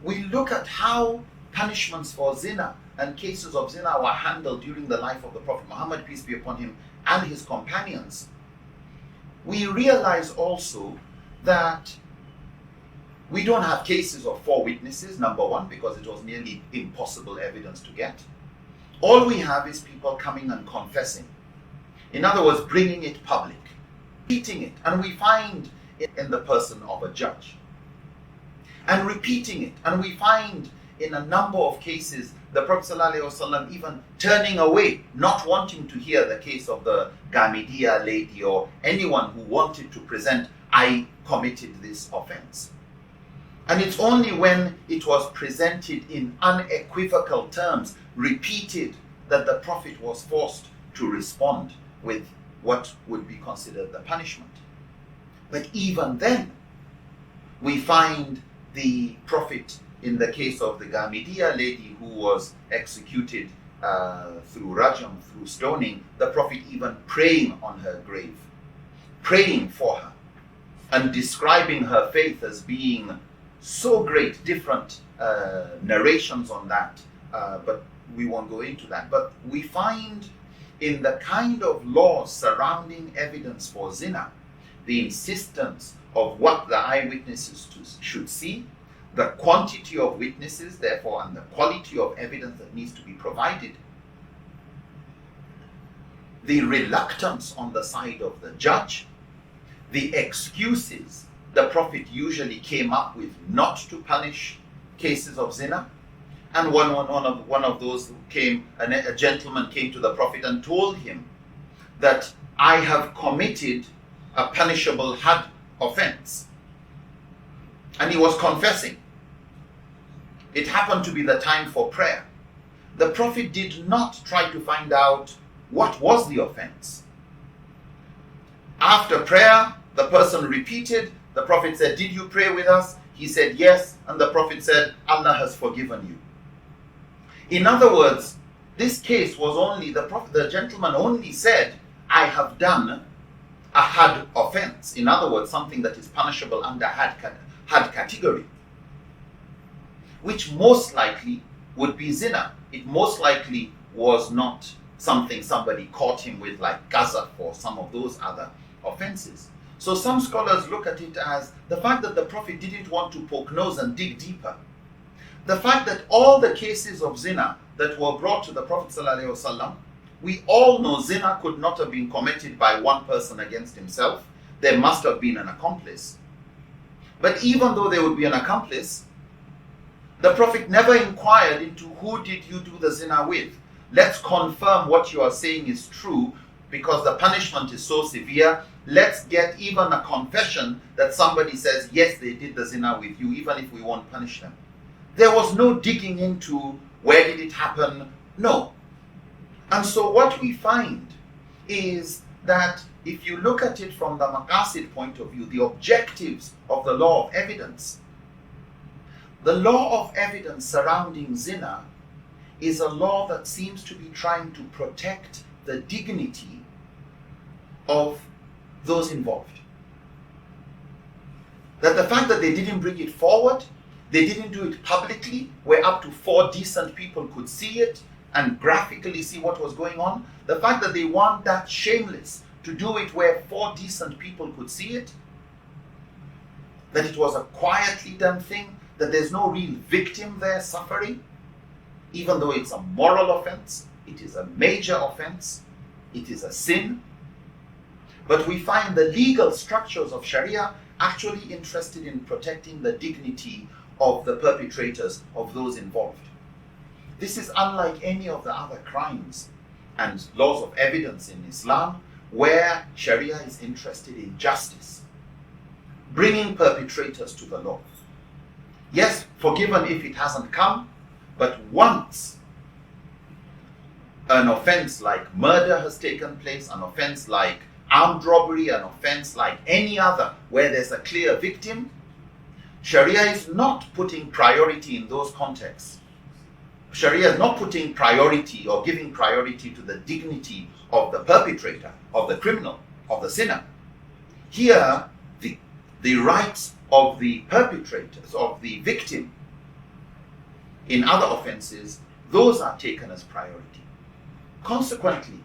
we look at how punishments for zina and cases of zina were handled during the life of the Prophet Muhammad, peace be upon him, and his companions, we realize also that we don't have cases of 4 witnesses, number one, because it was nearly impossible evidence to get. All we have is people coming and confessing. In other words, bringing it public, repeating it, and we find it in the person of a judge. And repeating it, and we find in a number of cases the Prophet ﷺ even turning away, not wanting to hear the case of the Gamidiya lady or anyone who wanted to present, I committed this offense. And it's only when it was presented in unequivocal terms, repeated, that the Prophet was forced to respond with what would be considered the punishment. But even then, we find the Prophet, in the case of the Gamidiya lady who was executed through rajam, through stoning, the Prophet even praying on her grave, praying for her, and describing her faith as being so great. Different narrations on that, but we won't go into that. But we find in the kind of laws surrounding evidence for zina, the insistence of what the eyewitnesses should see, the quantity of witnesses, therefore, and the quality of evidence that needs to be provided, the reluctance on the side of the judge, the excuses the Prophet usually came up with not to punish cases of zina. And one of those came, a gentleman came to the Prophet and told him that I have committed a punishable had offense. And he was confessing. It happened to be the time for prayer. The Prophet did not try to find out what was the offense. After prayer, the person repeated. The Prophet said, did you pray with us? He said, yes. And the Prophet said, Allah has forgiven you. In other words, this case was only, the gentleman only said, I have done a had offense. In other words, something that is punishable under had category, which most likely would be zina. It most likely was not something somebody caught him with, like gazaf or some of those other offenses. So some scholars look at it as the fact that the Prophet didn't want to poke nose and dig deeper. The fact that all the cases of zina that were brought to the Prophet ﷺ, we all know zina could not have been committed by one person against himself. There must have been an accomplice. But even though there would be an accomplice, the Prophet never inquired into who did you do the zina with. Let's confirm what you are saying is true, because the punishment is so severe. Let's get even a confession that somebody says, yes, they did the zina with you, even if we won't punish them. There was no digging into where did it happen. No. And so what we find is that if you look at it from the maqasid point of view, the objectives of the law of evidence, the law of evidence surrounding zina is a law that seems to be trying to protect the dignity of those involved. That the fact that they didn't bring it forward, they didn't do it publicly, where up to 4 decent people could see it and graphically see what was going on. The fact that they want that shameless to do it where 4 decent people could see it, that it was a quietly done thing, that there's no real victim there suffering, even though it's a moral offense, it is a major offense, it is a sin. But we find the legal structures of Sharia actually interested in protecting the dignity of the perpetrators, of those involved. This is unlike any of the other crimes and laws of evidence in Islam, where Sharia is interested in justice, bringing perpetrators to the law. Yes, forgiven if it hasn't come, but once an offense like murder has taken place, an offense like armed robbery, an offense like any other where there's a clear victim, Sharia is not putting priority in those contexts. Sharia is not putting priority or giving priority to the dignity of the perpetrator, of the criminal, of the sinner. Here, the rights of the perpetrators, of the victim, in other offenses, those are taken as priority. Consequently,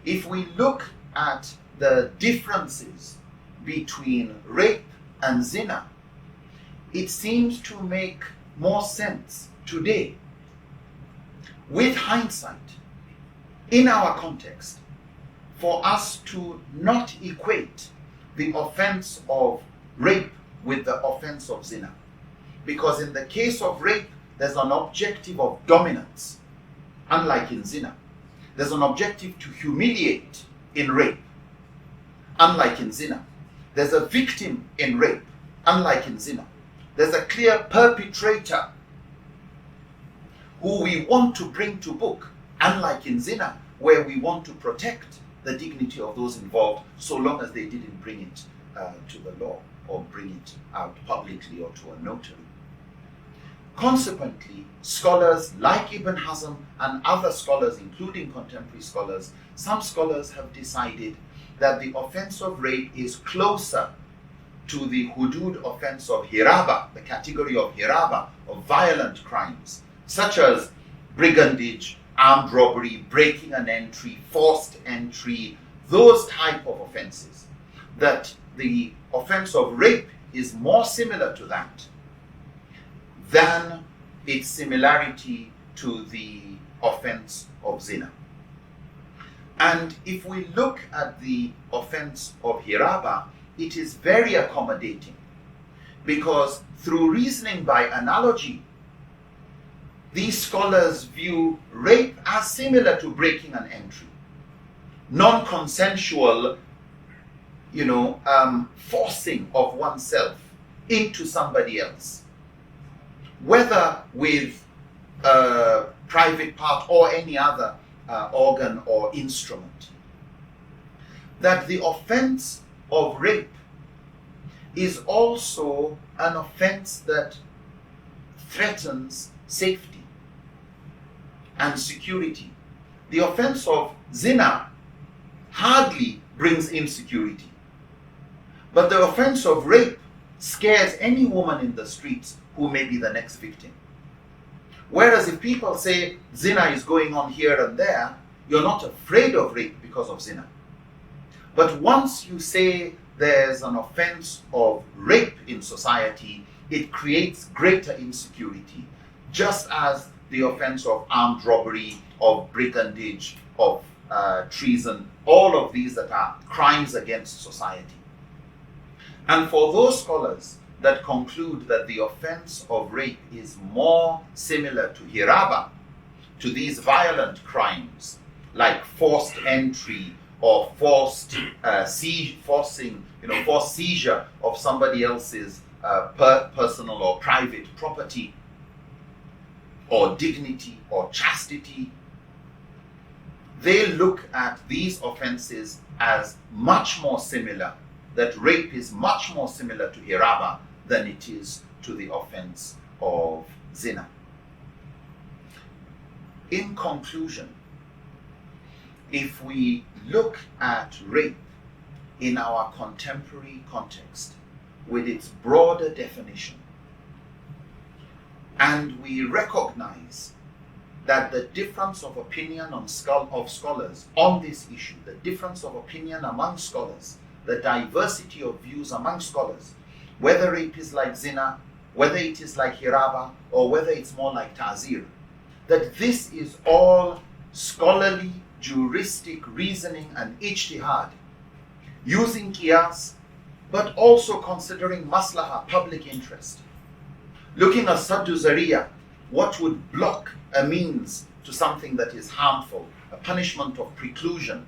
if we look at the differences between rape and zina, it seems to make more sense today, with hindsight, in our context, for us to not equate the offense of rape with the offense of zina. Because in the case of rape, there's an objective of dominance, unlike in zina. There's an objective to humiliate in rape, unlike in zina. There's a victim in rape, unlike in zina. There's a clear perpetrator who we want to bring to book, unlike in zina, where we want to protect the dignity of those involved, so long as they didn't bring it to the law or bring it out publicly or to a notary. Consequently, scholars like Ibn Hazm and other scholars, including contemporary scholars, some scholars have decided that the offense of rape is closer to the hudud offense of hiraba, the category of hiraba, of violent crimes, such as brigandage, armed robbery, breaking an entry, forced entry, those type of offenses. That the offense of rape is more similar to that than its similarity to the offense of zina. And if we look at the offense of hiraba, it is very accommodating, because through reasoning by analogy, these scholars view rape as similar to breaking an entry. Non-consensual, forcing of oneself into somebody else, whether with a private part or any other organ or instrument. That the offense of rape is also an offense that threatens safety and security. The offense of zina hardly brings insecurity, but the offense of rape scares any woman in the streets who may be the next victim. Whereas if people say zina is going on here and there, you're not afraid of rape because of zina. But once you say there's an offense of rape in society, it creates greater insecurity, just as the offense of armed robbery, of brigandage, of treason, all of these that are crimes against society. And for those scholars that conclude that the offense of rape is more similar to hiraba, to these violent crimes like forced entry or forced seizure of somebody else's personal or private property, or dignity or chastity, they look at these offenses as much more similar, that rape is much more similar to hiraba than it is to the offense of zina. In conclusion, if we look at rape in our contemporary context with its broader definition, and we recognize that the difference of opinion of scholars on this issue, the difference of opinion among scholars, the diversity of views among scholars, whether rape is like zina, whether it is like hiraba, or whether it's more like ta'zir, that this is all scholarly, juristic reasoning and ijtihad, using qiyas, but also considering maslaha, public interest. Looking at saddu zariya, what would block a means to something that is harmful, a punishment of preclusion,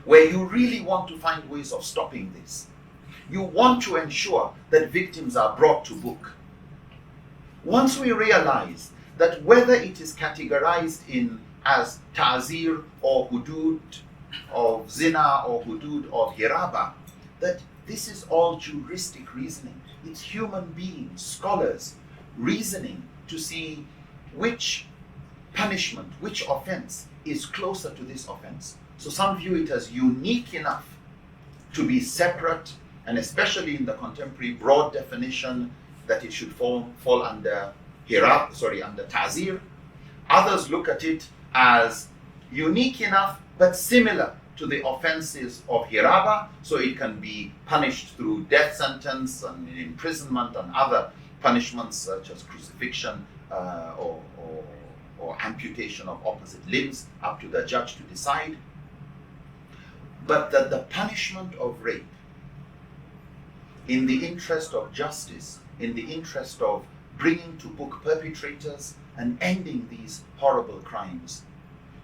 where you really want to find ways of stopping this. You want to ensure that victims are brought to book. Once we realize that whether it is categorized as ta'zir or hudud of zina or hudud of hiraba, that this is all juristic reasoning. It's human beings, scholars, reasoning to see which punishment, which offense is closer to this offense. So some view it as unique enough to be separate, and especially in the contemporary broad definition, that it should fall under under ta'zir. Others look at it as unique enough but similar to the offenses of hiraba, so it can be punished through death sentence and imprisonment and other punishments such as crucifixion or amputation of opposite limbs, up to the judge to decide. But that the punishment of rape, in the interest of justice, in the interest of bringing to book perpetrators and ending these horrible crimes,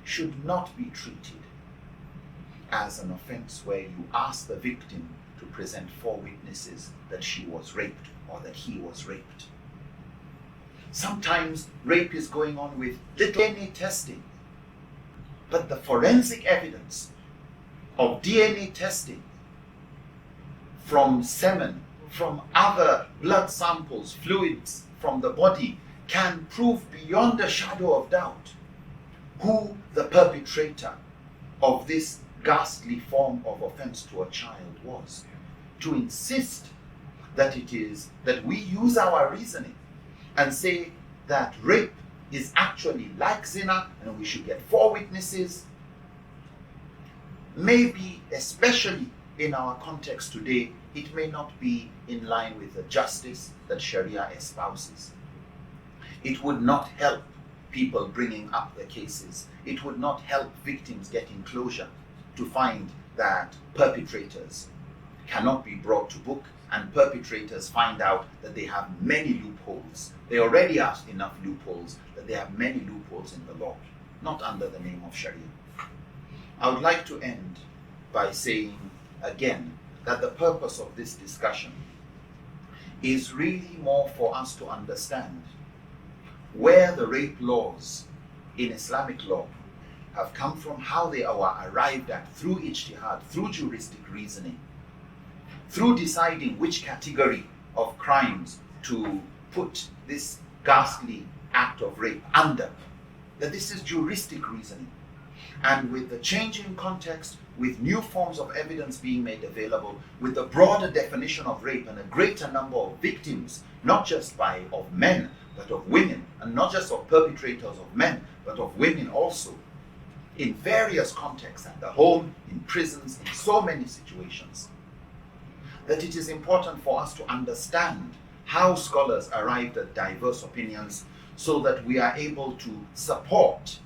should not be treated as an offense where you ask the victim to present 4 witnesses that she was raped or that he was raped. Sometimes rape is going on with little DNA testing, but the forensic evidence of DNA testing from semen, from other blood samples, fluids from the body, can prove beyond a shadow of doubt who the perpetrator of this ghastly form of offense to a child was. To insist that we use our reasoning and say that rape is actually like zina and we should get 4 witnesses, maybe, especially in our context today, it may not be in line with the justice that Sharia espouses. It would not help people bringing up the cases. It would not help victims getting closure to find that perpetrators cannot be brought to book, and perpetrators find out that they have many loopholes. They already have enough loopholes, that they have many loopholes in the law, not under the name of Sharia. I would like to end by saying again that the purpose of this discussion is really more for us to understand where the rape laws in Islamic law have come from, how they are arrived at through ijtihad, through juristic reasoning, through deciding which category of crimes to put this ghastly act of rape under, that this is juristic reasoning. And with the changing context, with new forms of evidence being made available, with the broader definition of rape and a greater number of victims, not just of men, but of women, and not just of perpetrators of men, but of women also, in various contexts, at the home, in prisons, in so many situations, that it is important for us to understand how scholars arrived at diverse opinions so that we are able to support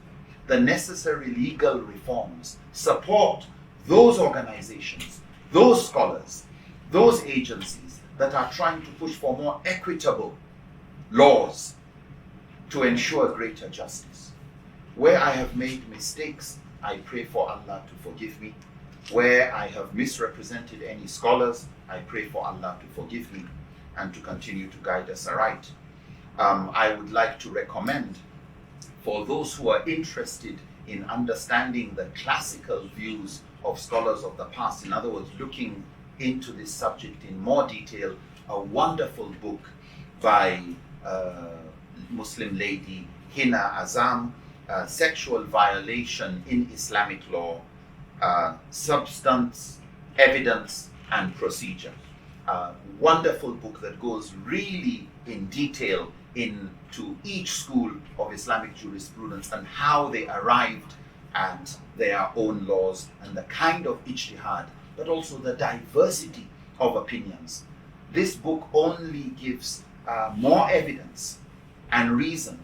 the necessary legal reforms, support those organizations, those scholars, those agencies that are trying to push for more equitable laws to ensure greater justice. Where I have made mistakes, I pray for Allah to forgive me. Where I have misrepresented any scholars, I pray for Allah to forgive me and to continue to guide us aright. I would like to recommend, for those who are interested in understanding the classical views of scholars of the past, in other words, looking into this subject in more detail, a wonderful book by Muslim lady Hina Azam, Sexual Violation in Islamic Law, Substance, Evidence and Procedure. Wonderful book that goes really in detail into each school of Islamic jurisprudence and how they arrived at their own laws and the kind of ijtihad, but also the diversity of opinions. This book only gives more evidence and reason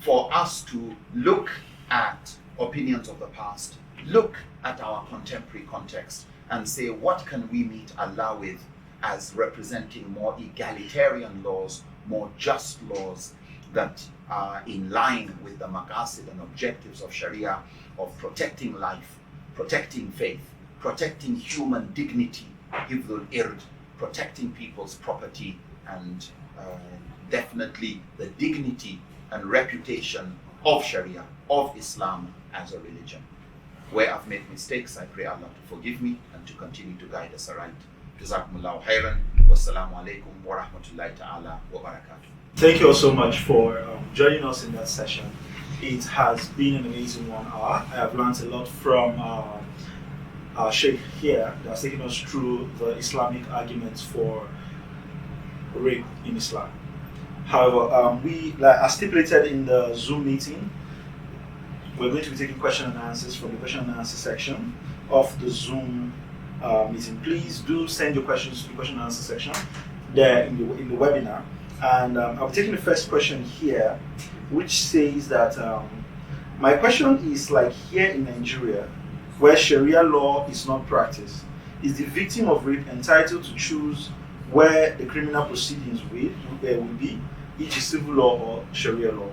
for us to look at opinions of the past, look at our contemporary context, and say, what can we meet Allah with as representing more egalitarian laws, more just laws that are in line with the maqasid and objectives of Sharia, of protecting life, protecting faith, protecting human dignity, hifdhul ird, protecting people's property, and definitely the dignity and reputation of Sharia, of Islam as a religion. Where I've made mistakes, I pray Allah to forgive me and to continue to guide us aright. Jazakumullahu khairan. Wassalamu alaikum wa rahmatullahi ta'ala wa barakatuh. Thank you all so much for joining us in that session. It has been an amazing 1 hour. I have learned a lot from our Sheikh here that has taken us through the Islamic arguments for rape in Islam. However, as stipulated in the Zoom meeting, we're going to be taking question and answers from the question and answer section of the Zoom meeting. Please do send your questions to the question and answer section there in the webinar. And I'll be taking the first question here, which says that my question is, like here in Nigeria, where Sharia law is not practiced, is the victim of rape entitled to choose where the criminal proceedings will be, e.g. civil law or Sharia law?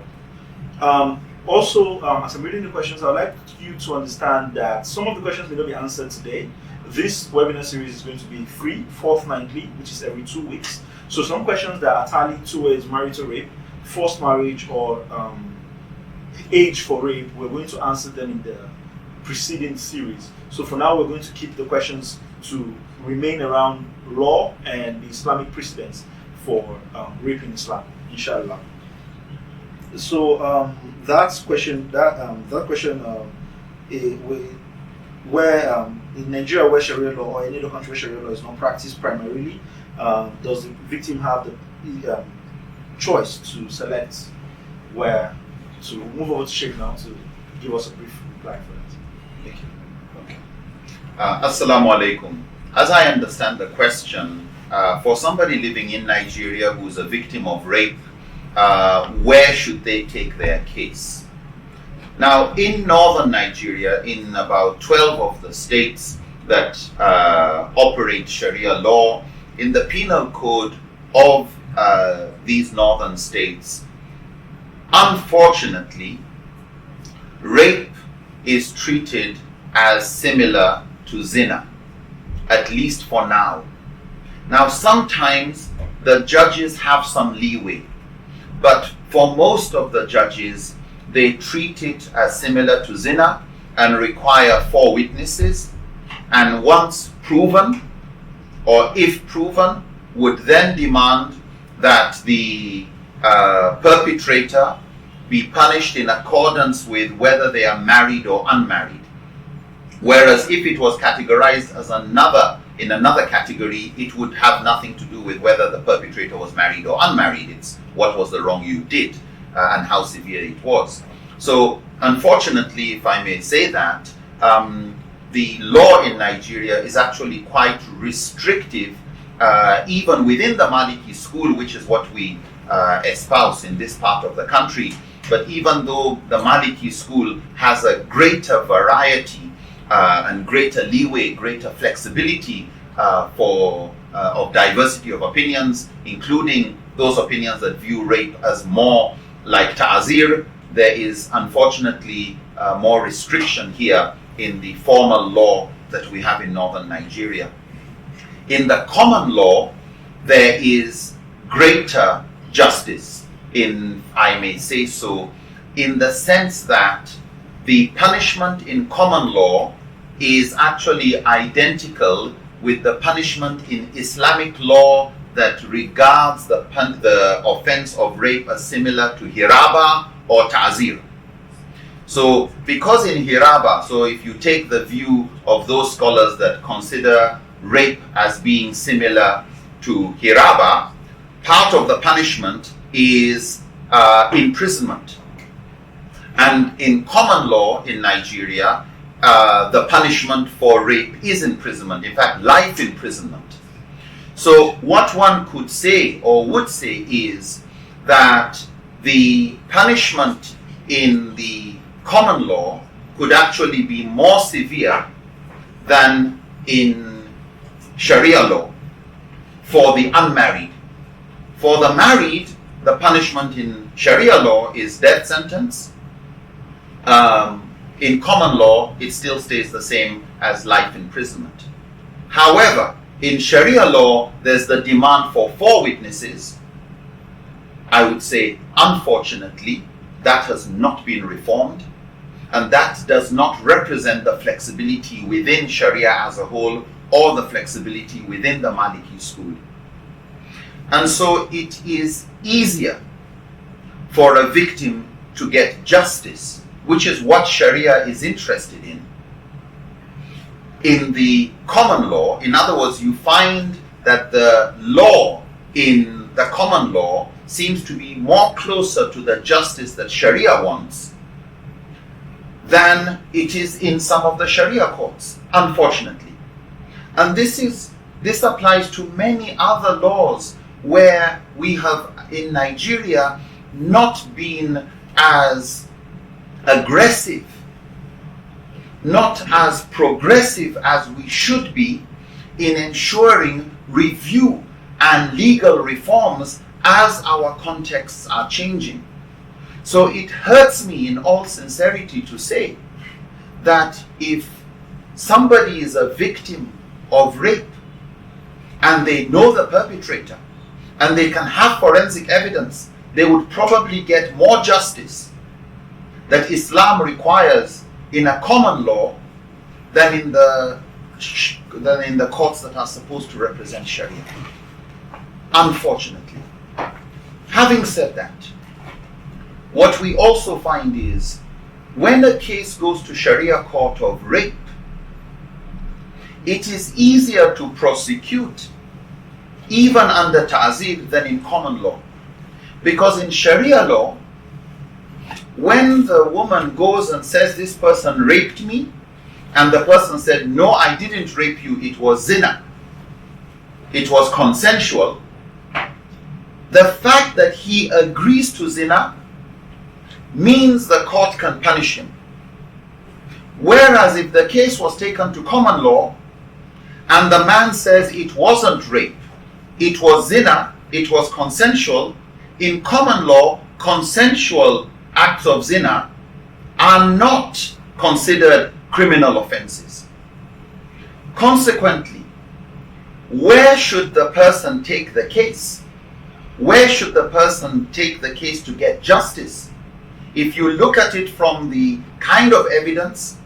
Also, as I'm reading the questions, I'd like you to understand that some of the questions may not be answered today. This webinar series is going to be free, fortnightly, which is every 2 weeks. So some questions that are tallied towards marital rape, forced marriage, or age for rape, we're going to answer them in the preceding series. So for now, we're going to keep the questions to remain around law and the Islamic precedents for rape in Islam, inshallah. So that question, where in Nigeria, where Sharia law or any other country where Sharia law is not practiced primarily, does the victim have the choice to select where to move over to Sheikh now to give us a brief reply for that? Thank you. Okay. Assalamu alaikum. As I understand the question, for somebody living in Nigeria who's a victim of rape, where should they take their case? Now, in northern Nigeria, in about 12 of the states that operate Sharia law, in the penal code of these northern states, unfortunately, rape is treated as similar to zina, at least for now. Now, sometimes the judges have some leeway, but for most of the judges, they treat it as similar to zina and require 4 witnesses, and once proven, or if proven, would then demand that the perpetrator be punished in accordance with whether they are married or unmarried. Whereas if it was categorized as in another category, it would have nothing to do with whether the perpetrator was married or unmarried. It's what was the wrong you did and how severe it was. So unfortunately, if I may say that, the law in Nigeria is actually quite restrictive, even within the Maliki school, which is what we espouse in this part of the country. But even though the Maliki school has a greater variety and greater leeway, greater flexibility of diversity of opinions, including those opinions that view rape as more like ta'zir, there is unfortunately more restriction here in the formal law that we have in northern Nigeria. In the common law, there is greater justice, I may say so, in the sense that the punishment in common law is actually identical with the punishment in Islamic law that regards the offense of rape as similar to hiraba or ta'zir. So because in hiraba, so if you take the view of those scholars that consider rape as being similar to hiraba, part of the punishment is imprisonment. And in common law in Nigeria, the punishment for rape is imprisonment, in fact, life imprisonment. So what one could say or would say is that the punishment in the common law could actually be more severe than in Sharia law for the unmarried. For the married, the punishment in Sharia law is death sentence. In common law, it still stays the same as life imprisonment. However, in Sharia law, there's the demand for 4 witnesses. I would say, unfortunately, that has not been reformed, and that does not represent the flexibility within Sharia as a whole or the flexibility within the Maliki school. And so it is easier for a victim to get justice, which is what Sharia is interested in the common law. In other words, you find that the law in the common law seems to be more closer to the justice that Sharia wants than it is in some of the Sharia courts, unfortunately. And this applies to many other laws where we have in Nigeria not been as aggressive, not as progressive as we should be in ensuring review and legal reforms as our contexts are changing. So it hurts me in all sincerity to say that if somebody is a victim of rape and they know the perpetrator and they can have forensic evidence, they would probably get more justice that Islam requires in a common law than in the courts that are supposed to represent Sharia. Unfortunately. Having said that, what we also find is when a case goes to Sharia court of rape, it is easier to prosecute even under ta'zir than in common law. Because in Sharia law, when the woman goes and says this person raped me, and the person said, no, I didn't rape you, it was zina, it was consensual, the fact that he agrees to zina means the court can punish him. Whereas if the case was taken to common law and the man says it wasn't rape, it was zina, it was consensual, in common law, consensual acts of zina are not considered criminal offenses. Consequently, where should the person take the case? Where should the person take the case to get justice? If you look at it from the kind of evidence,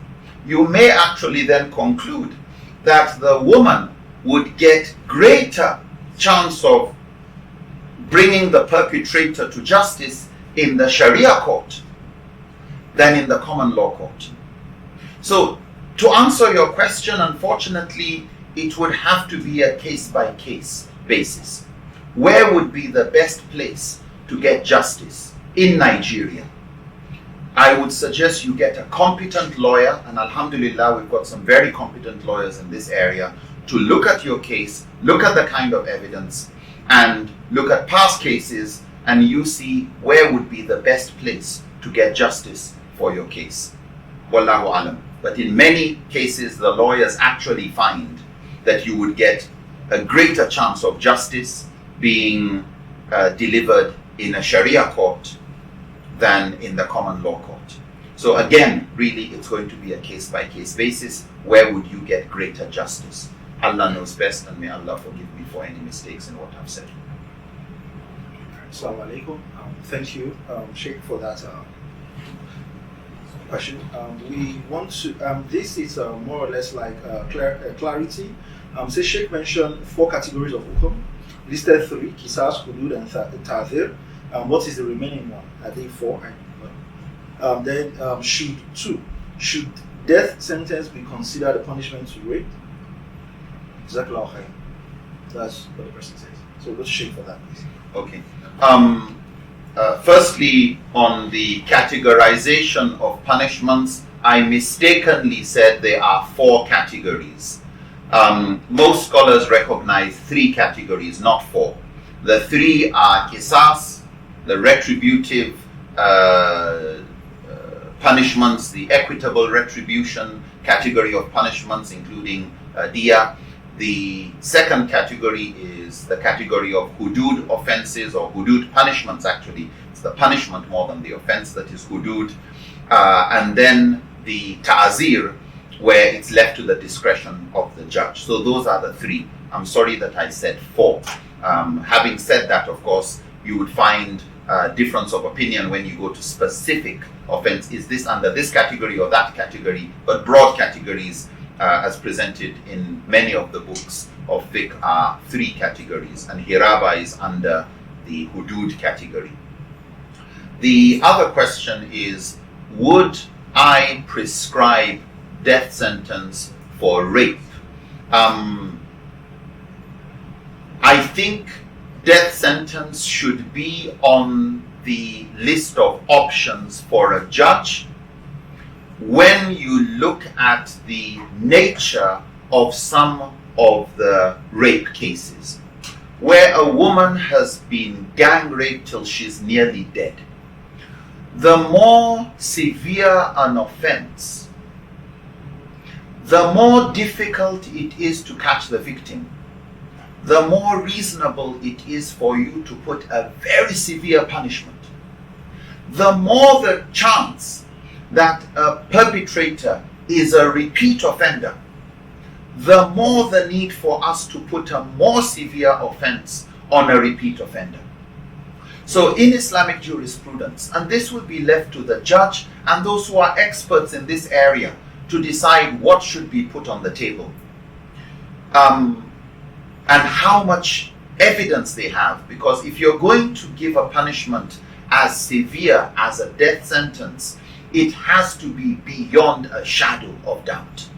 you may actually then conclude that the woman would get greater chance of bringing the perpetrator to justice in the Sharia court than in the common law court. So, to answer your question, unfortunately, it would have to be a case-by-case basis. Where would be the best place to get justice in Nigeria? I would suggest you get a competent lawyer, and alhamdulillah, we've got some very competent lawyers in this area, to look at your case, look at the kind of evidence, and look at past cases, and you see where would be the best place to get justice for your case. Wallahu alam. But in many cases, the lawyers actually find that you would get a greater chance of justice being delivered in a Sharia court than in the common law court. So again, really, it's going to be a case-by-case basis. Where would you get greater justice? Allah knows best, and may Allah forgive me for any mistakes in what I've said. Assalamu alaikum. Thank you, Sheikh, for that question. We want to, this is more or less like clarity. So Sheikh mentioned 4 categories of hukum, listed 3, Qisas, Hudud, and Ta'zir. What is the remaining one? I think 4. Then should death sentence be considered a punishment to rape? Jazakallahu khair. That's what the person says. So let's Sheikh for that, please. Okay. Firstly, on the categorization of punishments, I mistakenly said there are 4 categories. Most scholars recognize 3 categories, not 4. The 3 are qisas, the retributive punishments, the equitable retribution category of punishments, including diya. The second category is the category of hudud offenses, or hudud punishments actually. It's the punishment more than the offense that is hudud. And then the ta'zir, where it's left to the discretion of the judge. So those are the 3. I'm sorry that I said 4. Having said that, of course, you would find difference of opinion when you go to specific offense. Is this under this category or that category? But broad categories, as presented in many of the books of fiqh, are 3 categories, and hiraba is under the hudud category. The other question is, would I prescribe death sentence for rape? I think death sentence should be on the list of options for a judge when you look at the nature of some of the rape cases, where a woman has been gang raped till she's nearly dead. The more severe an offense, the more difficult it is to catch the victim, the more reasonable it is for you to put a very severe punishment. The more the chance that a perpetrator is a repeat offender, the more the need for us to put a more severe offense on a repeat offender. So in Islamic jurisprudence, and this will be left to the judge and those who are experts in this area to decide what should be put on the table, and how much evidence they have. Because if you're going to give a punishment as severe as a death sentence, it has to be beyond a shadow of doubt.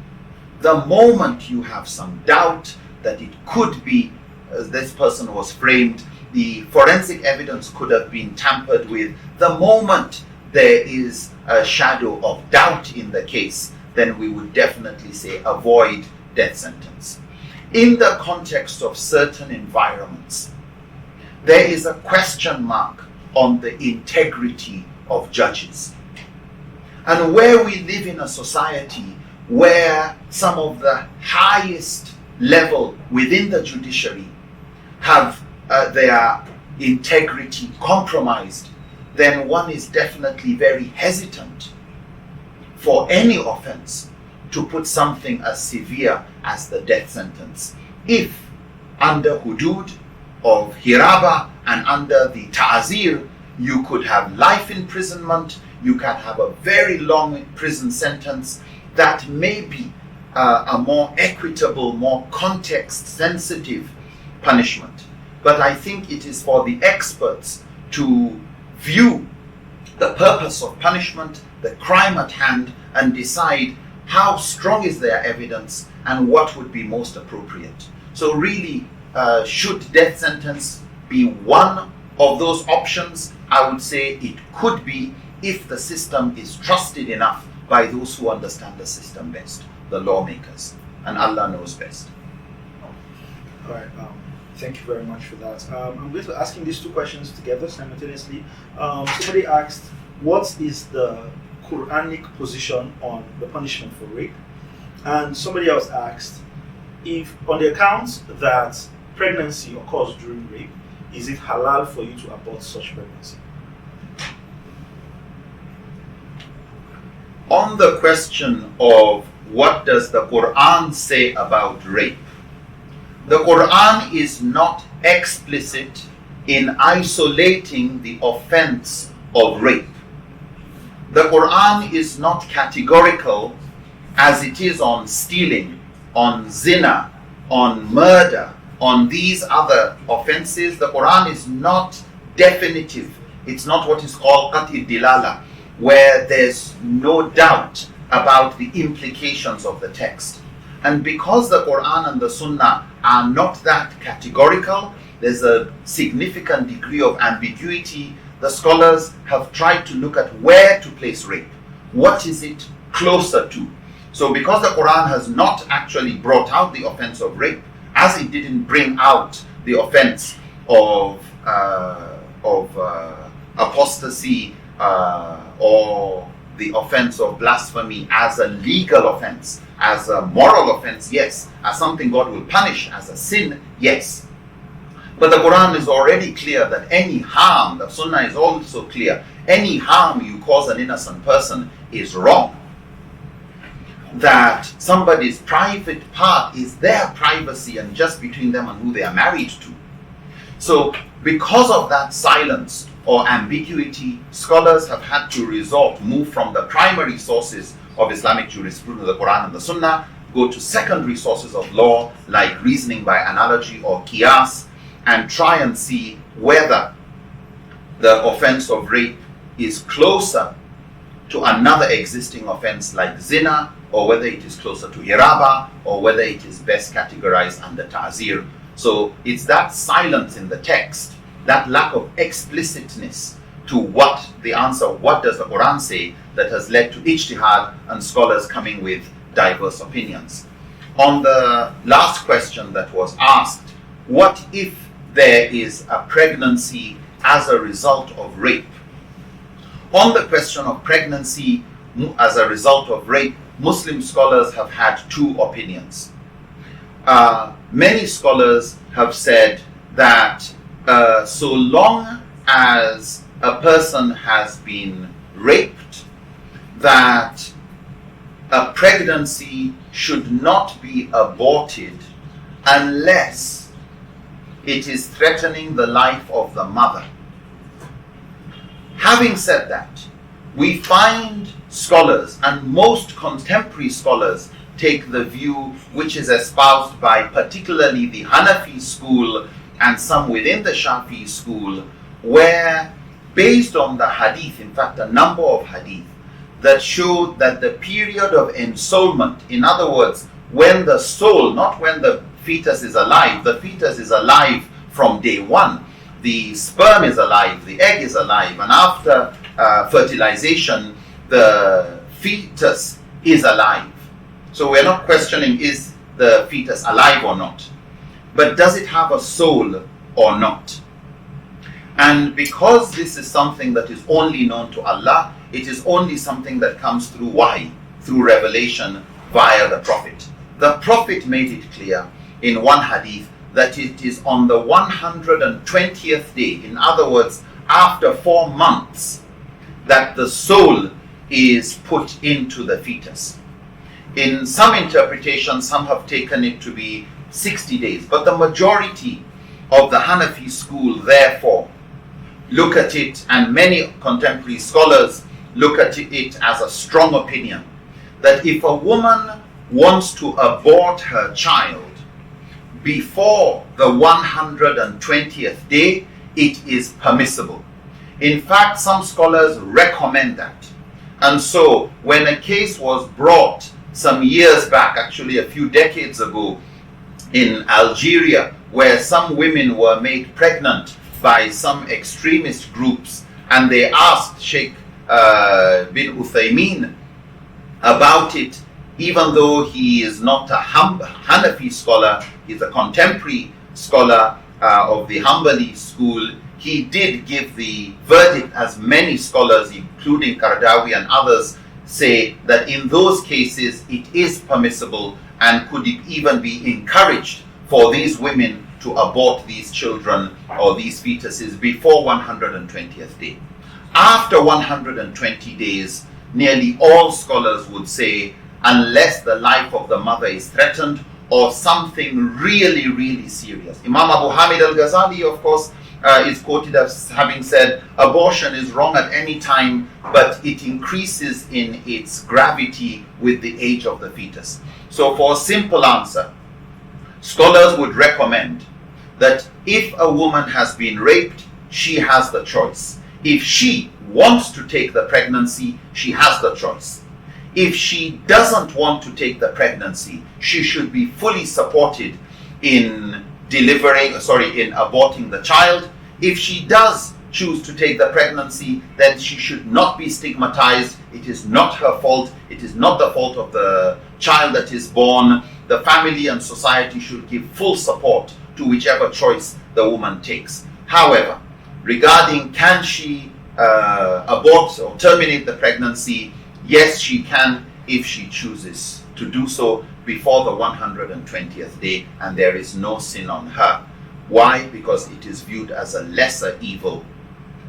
The moment you have some doubt that it could be this person was framed, the forensic evidence could have been tampered with, the moment there is a shadow of doubt in the case, then we would definitely say avoid death sentence. In the context of certain environments, there is a question mark on the integrity of judges. And where we live in a society where some of the highest level within the judiciary have their integrity compromised, then one is definitely very hesitant for any offense to put something as severe as the death sentence. If under hudud of hiraba and under the ta'zir, you could have life imprisonment, you can have a very long prison sentence, that may be a more equitable, more context-sensitive punishment. But I think it is for the experts to view the purpose of punishment, the crime at hand, and decide how strong is their evidence and what would be most appropriate. So really, should death sentence be one of those options? I would say it could be if the system is trusted enough by those who understand the system best, the lawmakers, and Allah knows best. All right, thank you very much for that. I'm going to asking these two questions together simultaneously. Somebody asked, what is the Quranic position on the punishment for rape? And somebody else asked, if on the account that pregnancy occurs during rape, is it halal for you to abort such pregnancy? On the question of what does the Quran say about rape, the Quran is not explicit in isolating the offense of rape. The Quran is not categorical as it is on stealing, on zina, on murder, on these other offenses. The Quran is not definitive. It's not what is called qati dilala, where there's no doubt about the implications of the text. And because the Quran and the Sunnah are not that categorical, there's a significant degree of ambiguity. The scholars have tried to look at where to place rape. What is it closer to? So because the Quran has not actually brought out the offense of rape, as it didn't bring out the offense of apostasy, or the offense of blasphemy as a legal offense, as a moral offense, yes. As something God will punish, as a sin, yes. But the Quran is already clear that any harm, the Sunnah is also clear, any harm you cause an innocent person is wrong. That somebody's private part is their privacy and just between them and who they are married to. So because of that silence or ambiguity, scholars have had to move from the primary sources of Islamic jurisprudence, the Quran and the Sunnah, go to secondary sources of law like reasoning by analogy or qiyas, and try and see whether the offense of rape is closer to another existing offense like zina, or whether it is closer to hiraba, or whether it is best categorized under ta'zir. So it's that silence in the text, that lack of explicitness to what the answer, what does the Quran say, that has led to ijtihad and scholars coming with diverse opinions. On the last question that was asked, what if there is a pregnancy as a result of rape? On the question of pregnancy as a result of rape, Muslim scholars have had two opinions. Many scholars have said that so long as a person has been raped, that a pregnancy should not be aborted unless it is threatening the life of the mother. Having said that, we find scholars, and most contemporary scholars take the view which is espoused by particularly the Hanafi school and some within the Shafi'i school, where based on the hadith, in fact a number of hadith, that showed that the period of ensoulment, in other words, when the soul, not when the fetus is alive, the fetus is alive from day one, the sperm is alive, the egg is alive, and after fertilization, the fetus is alive. So we're not questioning is the fetus alive or not, but does it have a soul or not? And because this is something that is only known to Allah, it is only something that comes through wahy, through revelation via the Prophet. The Prophet made it clear in one hadith that it is on the 120th day, in other words, after 4 months, that the soul is put into the fetus. In some interpretations, some have taken it to be 60 days, but the majority of the Hanafi school, therefore, look at it, and many contemporary scholars look at it as a strong opinion, that if a woman wants to abort her child before the 120th day, it is permissible. In fact, some scholars recommend that. And so, when a case was brought some years back, actually a few decades ago, in Algeria, where some women were made pregnant by some extremist groups, and they asked Sheikh bin Uthaymeen about it, even though he is not a Hanafi scholar, he's a contemporary scholar of the Hanbali school. He did give the verdict, as many scholars, including Qaradawi and others, say that in those cases it is permissible, and could it even be encouraged for these women to abort these children or these fetuses before 120th day. After 120 days, nearly all scholars would say, unless the life of the mother is threatened or something really, really serious. Imam Abu Hamid al-Ghazali, of course, is quoted as having said, abortion is wrong at any time, but it increases in its gravity with the age of the fetus. So for a simple answer, scholars would recommend that if a woman has been raped, she has the choice. If she wants to take the pregnancy, she has the choice. If she doesn't want to take the pregnancy, she should be fully supported in aborting the child. If she does choose to take the pregnancy, then she should not be stigmatized. It is not her fault. It is not the fault of the child that is born. The family and society should give full support to whichever choice the woman takes. However, regarding can she abort or terminate the pregnancy, yes, she can if she chooses to do so before the 120th day, and there is no sin on her. Why? Because it is viewed as a lesser evil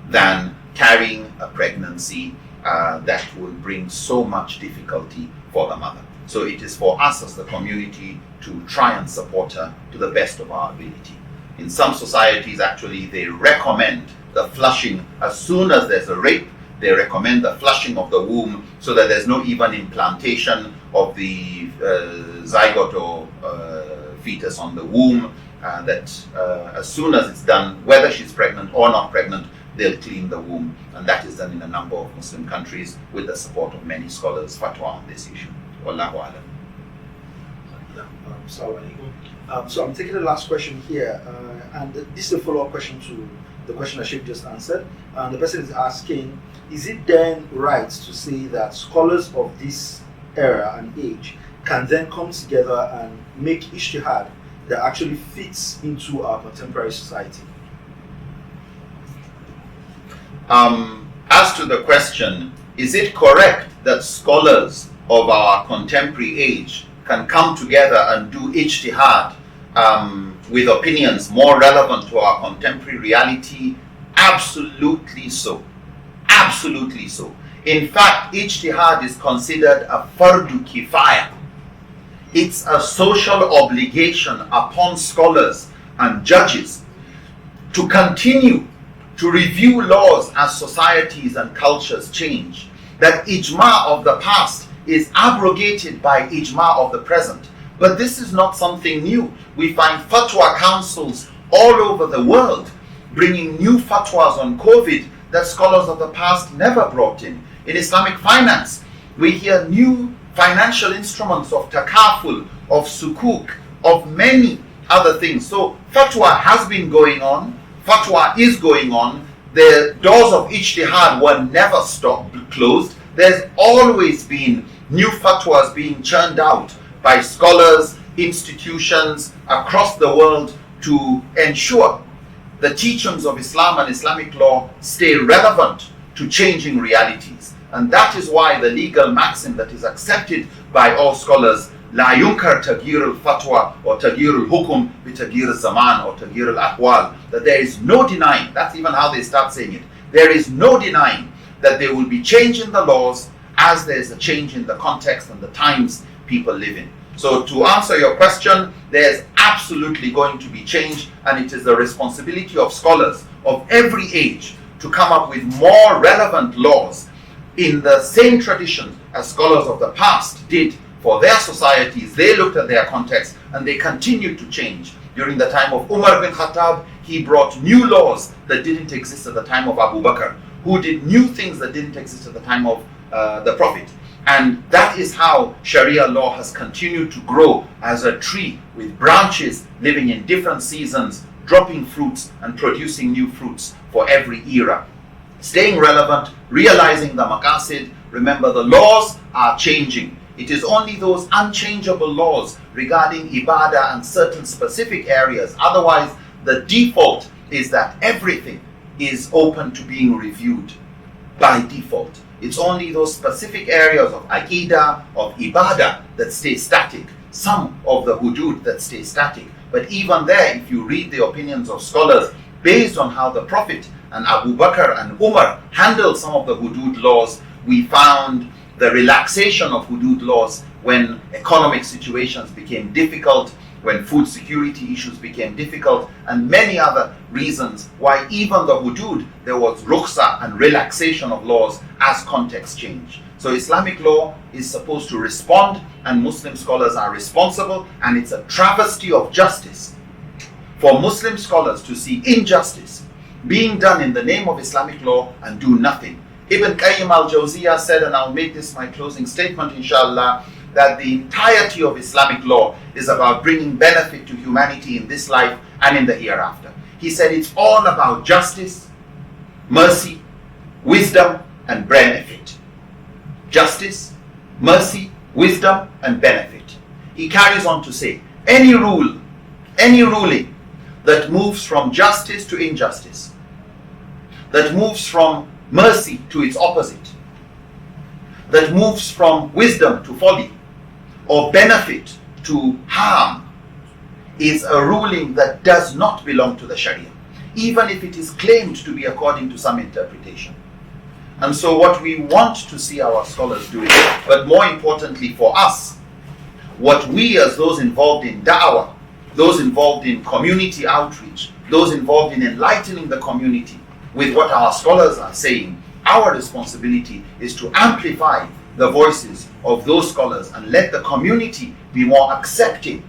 than carrying a pregnancy that will bring so much difficulty for the mother. So it is for us as the community to try and support her to the best of our ability. In some societies, actually, they recommend the flushing as soon as there's a rape. They recommend the flushing of the womb so that there's no even implantation of the zygote or fetus on the womb. That as soon as it's done, whether she's pregnant or not pregnant, they'll clean the womb. And that is done in a number of Muslim countries with the support of many scholars, fatwa on this issue. Wallahu alam. Yeah, Assalamu alaikum. So I'm taking the last question here, and this is a follow-up question to the question that Sheikh just answered. The person is asking, is it then right to say that scholars of this era and age can then come together and make ijtihad that actually fits into our contemporary society? As to the question, is it correct that scholars of our contemporary age can come together and do ijtihad with opinions more relevant to our contemporary reality? Absolutely so. Absolutely so. In fact, ijtihad is considered a fardu kifaya. It's a social obligation upon scholars and judges to continue to review laws as societies and cultures change. That ijma of the past is abrogated by ijma of the present. But this is not something new. We find fatwa councils all over the world bringing new fatwas on COVID that scholars of the past never brought in. In Islamic finance, we hear new financial instruments of takaful, of sukuk, of many other things. So fatwa has been going on, fatwa is going on. The doors of ijtihad were never closed. There's always been new fatwas being churned out by scholars, institutions across the world to ensure the teachings of Islam and Islamic law stay relevant to changing realities. And that is why the legal maxim that is accepted by all scholars, لا ينكر تغيير الفتوى or تغيير الحكم بتغيير الزمان or تغيير الأحوال, that there is no denying, that's even how they start saying it, there is no denying that there will be change in the laws as there is a change in the context and the times people live in. So to answer your question, there's absolutely going to be change, and it is the responsibility of scholars of every age to come up with more relevant laws in the same tradition as scholars of the past did for their societies. They looked at their context and they continued to change. During the time of Umar bin Khattab, he brought new laws that didn't exist at the time of Abu Bakr, who did new things that didn't exist at the time of the Prophet. And that is how Sharia law has continued to grow as a tree with branches living in different seasons, dropping fruits and producing new fruits for every era. Staying relevant, realizing the maqasid. Remember, the laws are changing. It is only those unchangeable laws regarding ibadah and certain specific areas. Otherwise, the default is that everything is open to being reviewed by default. It's only those specific areas of aqidah, of ibadah that stay static. Some of the hudud that stay static. But even there, if you read the opinions of scholars based on how the Prophet and Abu Bakr and Umar handled some of the hudud laws, we found the relaxation of hudud laws when economic situations became difficult, when food security issues became difficult, and many other reasons why even the hudud, there was rukhsa and relaxation of laws as context changed. So Islamic law is supposed to respond, and Muslim scholars are responsible, and it's a travesty of justice for Muslim scholars to see injustice being done in the name of Islamic law and do nothing. Ibn Qayyim al-Jawziyah said, and I'll make this my closing statement inshallah, that the entirety of Islamic law is about bringing benefit to humanity in this life and in the hereafter. He said it's all about justice, mercy, wisdom, and benefit. Justice, mercy, wisdom, and benefit. He carries on to say, any rule, any ruling that moves from justice to injustice, that moves from mercy to its opposite, that moves from wisdom to folly, or benefit to harm, is a ruling that does not belong to the Sharia, even if it is claimed to be according to some interpretation. And so what we want to see our scholars doing, but more importantly for us, what we as those involved in da'wah, those involved in community outreach, those involved in enlightening the community with what our scholars are saying, our responsibility is to amplify the voices of those scholars and let the community be more accepting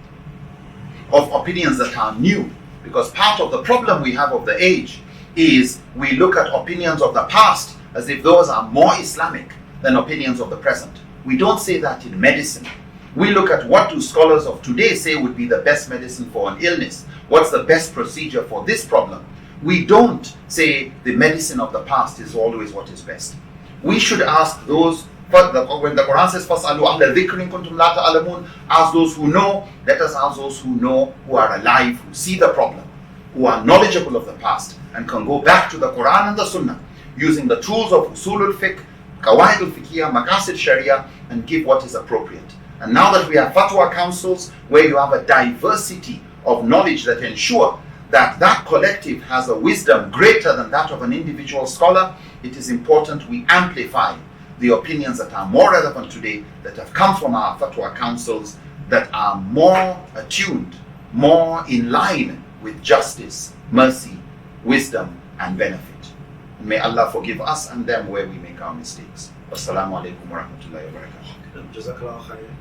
of opinions that are new. Because part of the problem we have of the age is we look at opinions of the past as if those are more Islamic than opinions of the present. We don't say that in medicine. We look at what do scholars of today say would be the best medicine for an illness. What's the best procedure for this problem? We don't say the medicine of the past is always what is best. We should ask those, when the Quran says, فَاسْأَلُوا أَهْلَ الذِّكْرِ إِن كُنتُمْ لَا تَعْلَمُونَ, ask those who know. Let us ask those who know, who are alive, who see the problem, who are knowledgeable of the past, and can go back to the Quran and the Sunnah, using the tools of Usulul Fiqh, Qawaid al-Fiqhiyah, Maqasid Sharia, and give what is appropriate. And now that we have fatwa councils where you have a diversity of knowledge that ensure that that collective has a wisdom greater than that of an individual scholar, it is important we amplify the opinions that are more relevant today, that have come from our fatwa councils, that are more attuned, more in line with justice, mercy, wisdom, and benefit. And may Allah forgive us and them where we make our mistakes. Wassalamu alaikum wa rahmatullahi wa barakatuh. Jazakallah khairan.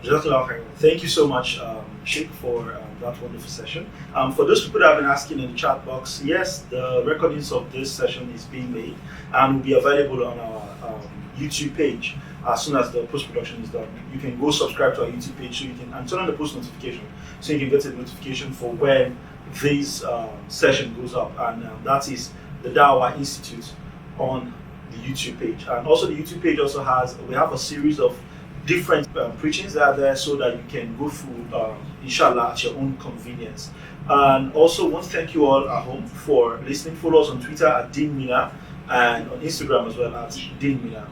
Jazakallah khairan. Thank you so much, Sheikh, for that wonderful session. For those people that have been asking in the chat box, yes, the recordings of this session is being made and will be available on our YouTube page as soon as the post-production is done. You can go subscribe to our YouTube page so you can, and turn on the post notification so you can get a notification for when this session goes up, and that is the Dawah Institute on the YouTube page. And also the YouTube page also has, we have a series of different preachings that are there so that you can go through, inshallah, at your own convenience. And also want to thank you all at home for listening. Follow us on Twitter at Dean Mina and on Instagram as well at Dean Mina.